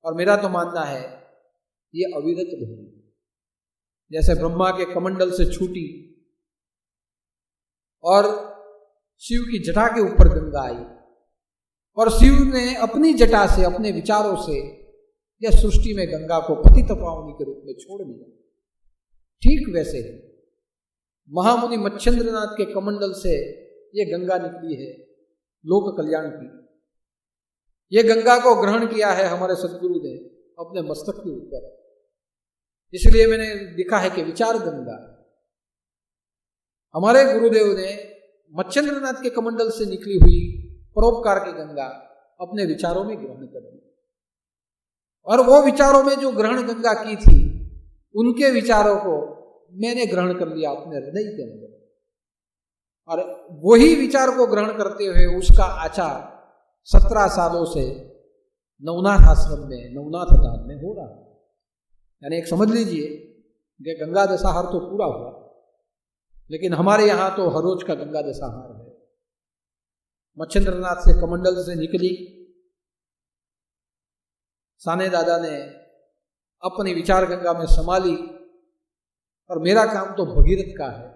और मेरा तो मानना है ये अविरत बहेगी। जैसे ब्रह्मा के कमंडल से छूटी और शिव की जटा के ऊपर गंगा आई और शिव ने अपनी जटा से, अपने विचारों से यह सृष्टि में गंगा को पतित पावनी के रूप में छोड़ दिया। ठीक वैसे ही महामुनि मच्छिंद्रनाथ के कमंडल से ये गंगा निकली है लोक कल्याण की। ये गंगा को ग्रहण किया है हमारे सदगुरु ने अपने मस्तक के ऊपर। इसलिए मैंने लिखा है कि विचार गंगा। हमारे गुरुदेव ने मच्छिंद्रनाथ के कमंडल से निकली हुई परोपकार की गंगा अपने विचारों में ग्रहण कर दी। और वो विचारों में जो ग्रहण गंगा की थी, उनके विचारों को मैंने ग्रहण कर लिया अपने हृदय के अंदर। और वही विचार को ग्रहण करते हुए उसका आचार 17 सालों से नवनाथ आश्रम में, नवनाथ धाम में हो रहा है। यानी एक समझ लीजिए कि गंगा दशाहर तो पूरा हुआ, लेकिन हमारे यहाँ तो हर रोज का गंगा दशाहर है। मच्छिंद्रनाथ से कमंडल से निकली, साने दादा ने अपनी विचार गंगा में संभाली। और मेरा काम तो भगीरथ का है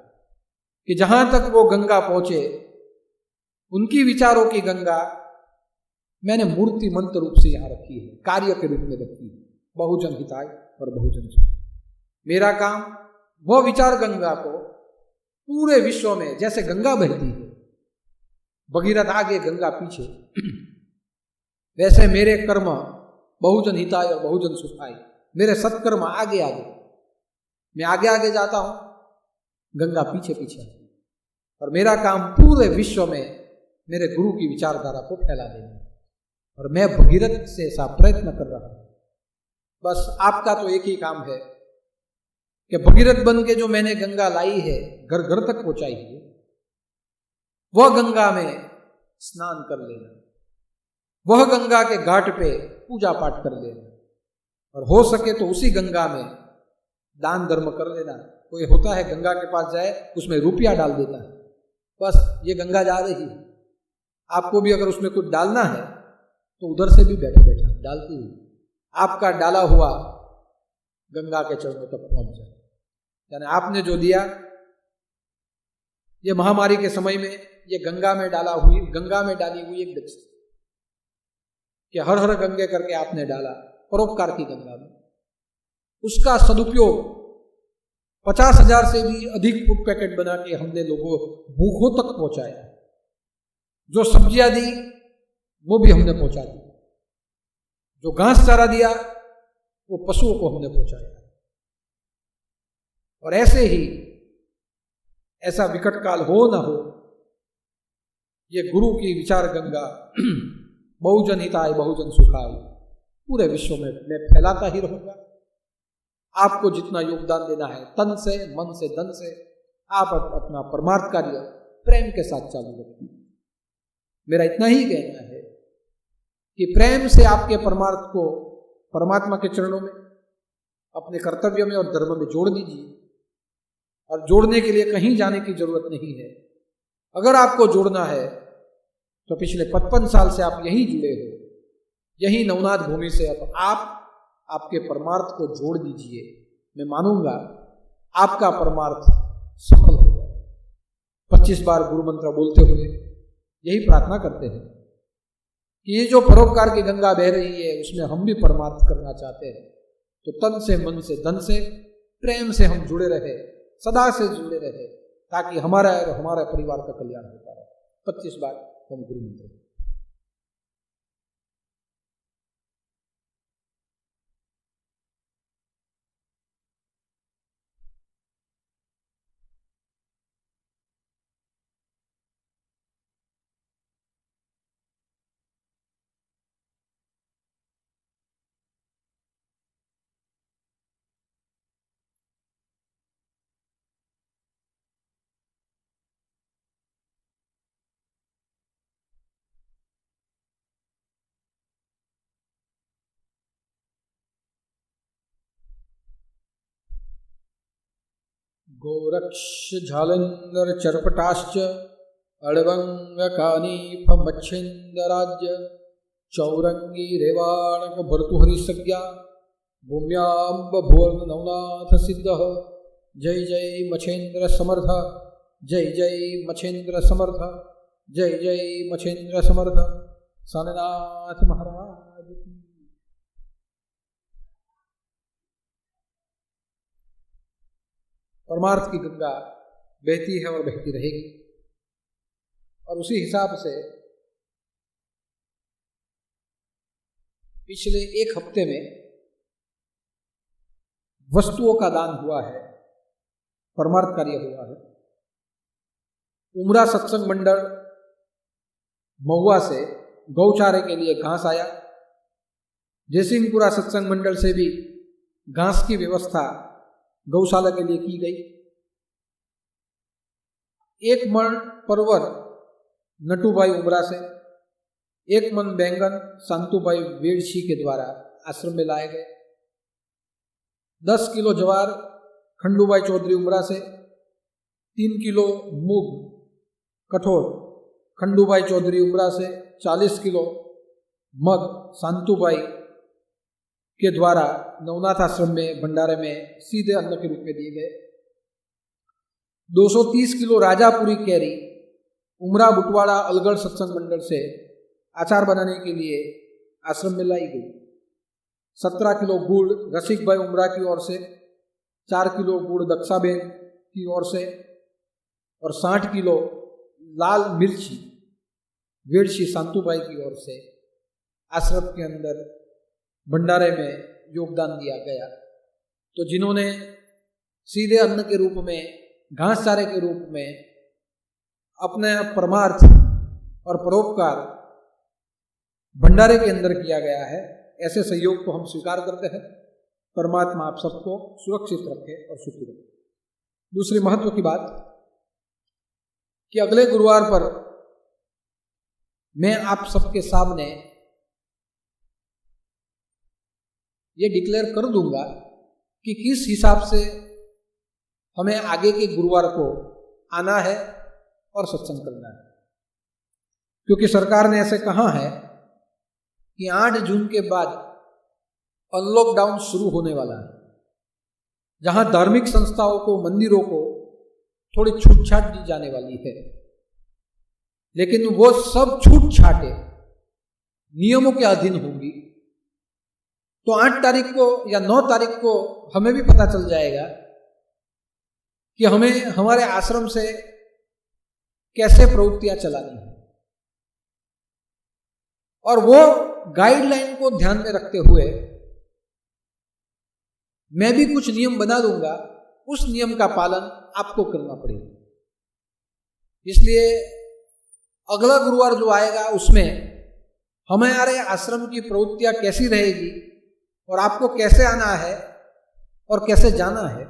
कि जहां तक वो गंगा पहुंचे, उनकी विचारों की गंगा मैंने मूर्ति मंत्र रूप से यहां रखी है, कार्य के रूप में रखी है, बहुजन हिताय और बहुजन सुखाय। मेरा काम वो विचार गंगा को पूरे विश्व में, जैसे गंगा बहती है, भगीरथ आगे गंगा पीछे, वैसे मेरे कर्म बहुजन हिताय और बहुजन सुखाय, मेरे सत्कर्म आगे आगे, मैं आगे आगे जाता हूं, गंगा पीछे पीछे। और मेरा काम पूरे विश्व में मेरे गुरु की विचारधारा को फैला देना। और मैं भगीरथ से ऐसा प्रयत्न कर रहा हूं। बस आपका तो एक ही काम है कि भगीरथ बन के जो मैंने गंगा लाई है घर घर तक पहुंचाई है, वह गंगा में स्नान कर लेना, वह गंगा के घाट पे पूजा पाठ कर लेना, और हो सके तो उसी गंगा में दान धर्म कर लेना। कोई होता है गंगा के पास जाए, उसमें रुपया डाल देता है, बस ये गंगा जा रही है, आपको भी अगर उसमें कुछ डालना है तो उधर से भी बैठे बैठा डालती हुई आपका डाला हुआ गंगा के चरणों तक पहुंच जाए। यानी आपने जो दिया, ये महामारी के समय में ये गंगा में डाली हुई एक वृक्ष कि हर हर गंगे करके आपने डाला परोपकार की गंगा में, उसका सदुपयोग 50,000 से भी अधिक फूड पैकेट बना के हमने लोगों भूखों तक पहुंचाया। जो सब्जियां दी वो भी हमने पहुंचा दी, जो घास चारा दिया वो पशुओं को हमने पहुंचाया। और ऐसे ही ऐसा विकट काल हो ना हो, ये गुरु की विचार गंगा बहुजन हिताय बहुजन सुखाय पूरे विश्व में मैं फैलाता ही रहूंगा। आपको जितना योगदान देना है तन से, मन से, धन से, आप अपना परमार्थ कार्य प्रेम के साथ चालू रखिए। मेरा इतना ही कहना है कि प्रेम से आपके परमार्थ को परमात्मा के चरणों में, अपने कर्तव्य में और धर्म में जोड़ दीजिए। और जोड़ने के लिए कहीं जाने की जरूरत नहीं है। अगर आपको जोड़ना है तो पिछले 55 साल से आप यहीं जुड़े हो, यही नवनाथ भूमि से अब आप आपके परमार्थ को जोड़ दीजिए। मैं मानूंगा आपका परमार्थ सफल होगा। 25 बार गुरु मंत्र बोलते हुए यही प्रार्थना करते हैं कि ये जो परोपकार की गंगा बह रही है उसमें हम भी परमार्थ करना चाहते हैं। तो तन से, मन से, धन से, प्रेम से हम जुड़े रहे, सदा से जुड़े रहे, ताकि हमारा और हमारे परिवार का कल्याण होता रहे। 25 बार हम गुरु मंत्र। गोरक्ष झालंधर चरपटाश्च अड़वंग कानीफ मच्छिंदराज्य चौरंगी रेवाणक भर्तुहरि सज्ञा भूम्याम्ब भुवन नवनाथ सिद्ध। जय जय मच्छेंद्र समर्थ, जय जय मच्छेंद्र समर्थ, जय जय मच्छेंद्र समर्थ। साननाथ महाराज की। परमार्थ की गंगा बहती है और बहती रहेगी। और उसी हिसाब से पिछले एक हफ्ते में वस्तुओं का दान हुआ है, परमार्थ कार्य हुआ है। उमरा सत्संग मंडल महुआ से गौचारे के लिए घास आया। जयसिंहपुरा सत्संग मंडल से भी घास की व्यवस्था गौशाला के लिए की गई। 1 मन परवर नटूभाई उमरा से, 1 मन बैंगन शांतुभाई वेड़सी के द्वारा आश्रम में लाए गए। 10 किलो ज्वार खंडूभाई चौधरी उमरा से, 3 किलो मूंग कठोर खंडूभाई चौधरी उमरा से, 40 किलो मग शांतुभाई के द्वारा नवनाथ आश्रम में भंडारे में सीधे अन्न के रूप में दिए गए। 230 किलो राजापुरी कैरी उमरा बुटवाड़ा अलगढ़ सत्संग मंडल से अचार बनाने के लिए आश्रम में लाई गई। 17 किलो गुड़ रसिक भाई उमरा की ओर से, 4 किलो गुड़ दक्षाबेन की ओर से और 60 किलो लाल मिर्ची वेड़सी शांतुभाई की ओर से आश्रम के अंदर भंडारे में योगदान दिया गया। तो जिन्होंने सीधे अन्न के रूप में, घास चारे के रूप में अपने परमार्थ और परोपकार भंडारे के अंदर किया गया है, ऐसे सहयोग को हम स्वीकार करते हैं। परमात्मा आप सबको सुरक्षित रखे और सुखी रखे। दूसरी महत्व की बात कि अगले गुरुवार पर मैं आप सबके सामने ये डिक्लेयर कर दूंगा कि किस हिसाब से हमें आगे के गुरुवार को आना है और सत्संग करना है। क्योंकि सरकार ने ऐसे कहा है कि 8 जून के बाद अनलॉक डाउन शुरू होने वाला है, जहां धार्मिक संस्थाओं को, मंदिरों को थोड़ी छूटछाट दी जाने वाली है, लेकिन वो सब छूट छाटे नियमों के अधीन होंगी। तो 8 तारीख को या 9 तारीख को हमें भी पता चल जाएगा कि हमें हमारे आश्रम से कैसे प्रवृत्तियां चलानी है, और वो गाइडलाइन को ध्यान में रखते हुए मैं भी कुछ नियम बना दूंगा, उस नियम का पालन आपको करना पड़ेगा। इसलिए अगला गुरुवार जो आएगा उसमें हमारे आश्रम की प्रवृत्तियां कैसी रहेगी और आपको कैसे आना है और कैसे जाना है,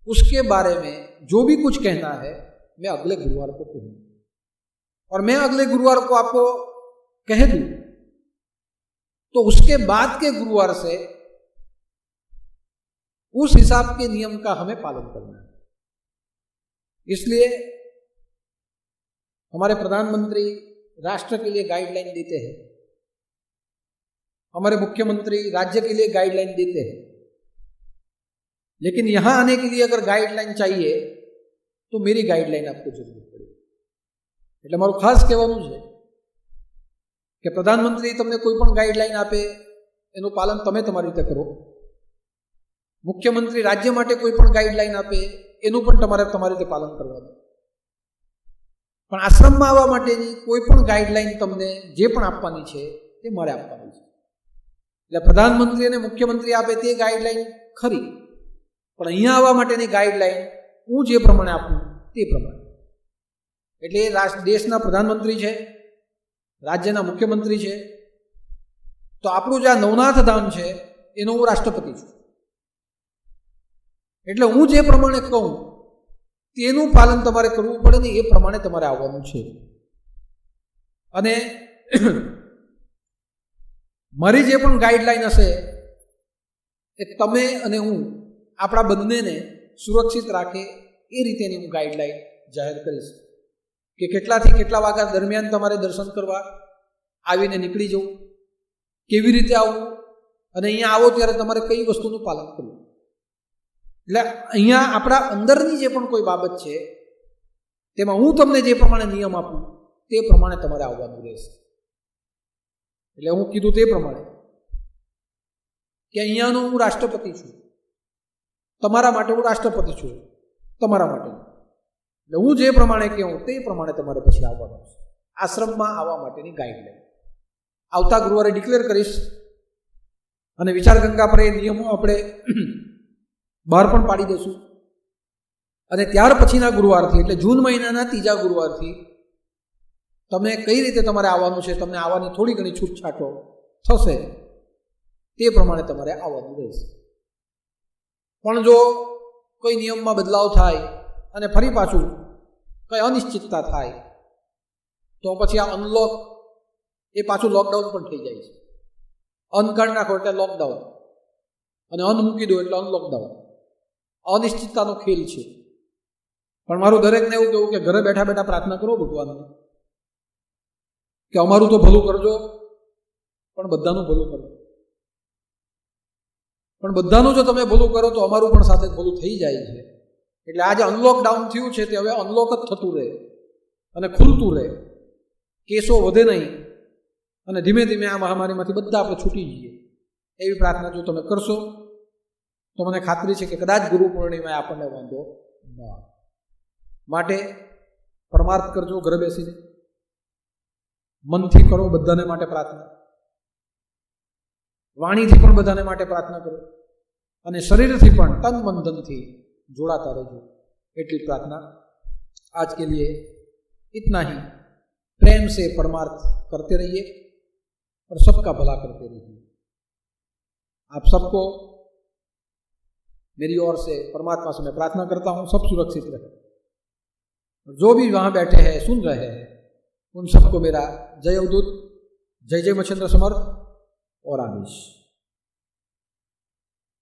उसके बारे में जो भी कुछ कहना है मैं अगले गुरुवार को कहूंगा। और मैं अगले गुरुवार को आपको कह दूं तो उसके बाद के गुरुवार से उस हिसाब के नियम का हमें पालन करना है। इसलिए हमारे प्रधानमंत्री राष्ट्र के लिए गाइडलाइन देते हैं, हमारे मुख्यमंत्री राज्य के लिए गाइडलाइन देते हैं, लेकिन यहां आने के लिए अगर गाइडलाइन चाहिए तो मेरी गाइडलाइन आपको जरूर पड़ेगी। એટલે મારું ખાસ કહેવાનું છે કે પ્રધાનમંત્રી તમને કોઈ પણ ગાઈડલાઈન આપે એનું પાલન તમે તમારી રીતે કરો, મુખ્યમંત્રી રાજ્ય માટે કોઈ પણ ગાઈડલાઈન આપે એનું પણ તમારે તમારી રીતે પાલન કરવાનું, પણ આશ્રમમાં આવવા માટેની કોઈ પણ ગાઈડલાઈન તમને જે પણ આપવાની છે તે મારે આપવાની છે। એટલે પ્રધાનમંત્રી અને મુખ્યમંત્રી આપે તે ગાઈડલાઈન ખરી, પણ અહીંયા આવવા માટેની ગાઈડલાઈન હું જે પ્રમાણે આપું તે પ્રમાણે। એટલે દેશના પ્રધાનમંત્રી છે, રાજ્યના મુખ્યમંત્રી છે, તો આપણું જે આ નવનાથ ધામ છે એનો હું રાષ્ટ્રપતિ છું। એટલે હું જે પ્રમાણે કહું તેનું પાલન તમારે કરવું પડે ને એ પ્રમાણે તમારે આવવાનું છે। અને મારી જે પણ ગાઈડલાઈન હશે એ તમે અને હું આપણા બંનેને સુરક્ષિત રાખે એ રીતેની હું ગાઈડલાઈન જાહેર કરીશ કે કેટલાથી કેટલા વાગ્યા દરમિયાન તમારે દર્શન કરવા આવીને નીકળી જવું, કેવી રીતે આવવું, અને અહીંયા આવો ત્યારે તમારે કઈ વસ્તુનું પાલન કરવું। એટલે અહીંયા આપણા અંદરની જે પણ કોઈ બાબત છે તેમાં હું તમને જે પ્રમાણે નિયમ આપું તે પ્રમાણે તમારે આવવાનું રહેશે। એટલે હું કીધું તે પ્રમાણે કે અહીંયાનો હું રાષ્ટ્રપતિ છું, તમારા માટે હું રાષ્ટ્રપતિ છું, તમારા માટે એટલે હું જે પ્રમાણે કહું તે પ્રમાણે તમારે પછી આવવાનું છે। આશ્રમમાં આવવા માટેની ગાઈડલાઈન આવતા ગુરુવારે ડિક્લેર કરીશ, અને વિચાર ગંગા પર એ નિયમો આપણે બહાર પણ પાડી દઈશું। અને ત્યાર પછીના ગુરુવારથી એટલે જૂન મહિનાના 3જા ગુરુવારથી તમે કઈ રીતે તમારે આવવાનું છે, તમને આવવાની થોડી ઘણી છૂટછાટો થશે તે પ્રમાણે તમારે આવવાનું રહેશે। પણ જો કોઈ નિયમમાં બદલાવ થાય અને ફરી પાછું કંઈ અનિશ્ચિતતા થાય તો પછી આ અનલોક એ પાછું લોકડાઉન પણ થઈ જાય છે। અન કાઢી નાખો એટલે લોકડાઉન, અને અન મૂકી દો એટલે અનલોકડાઉન। અનિશ્ચિતતાનો ખેલ છે। પણ મારું દરેકને એવું કહેવું કે ઘરે બેઠા બેઠા પ્રાર્થના કરો ભગવાનને કે અમારું તો ભલું કરજો, પણ બધાનું ભલું કરો। પણ બધાનું જો તમે ભલું કરો તો અમારું પણ સાથે ભલું થઈ જાય છે। એટલે આજે અનલોકડાઉન થયું છે તે હવે અનલોક જ થતું રહે અને ખુલતું રહે, કેસો વધે નહીં, અને ધીમે ધીમે આ મહામારીમાંથી બધા આપણે છૂટી જઈએ એવી પ્રાર્થના જો તમે કરશો તો મને ખાતરી છે કે કદાચ ગુરુ પૂર્ણિમાએ આપણને વાંધો ન આવે। માટે પરમાર્થ કરજો, ઘરે બેસીને મનથી કરો બધાને માટે પ્રાર્થના, વાણીથી પણ બધાને માટે પ્રાર્થના કરો, અને શરીરથી પણ તન મન ધનથી जोड़ाता रहो। एटली प्रार्थना आज के लिए इतना ही। प्रेम से परमार्थ करते रहिए और सबका भला करते रहिए। आप सबको मेरी ओर से परमात्मा से मैं प्रार्थना करता हूँ सब सुरक्षित रहे, और जो भी वहाँ बैठे हैं सुन रहे हैं उन सबको मेरा जय अवधूत, जय जय मच्छिंद्र समर्थ और आदेश।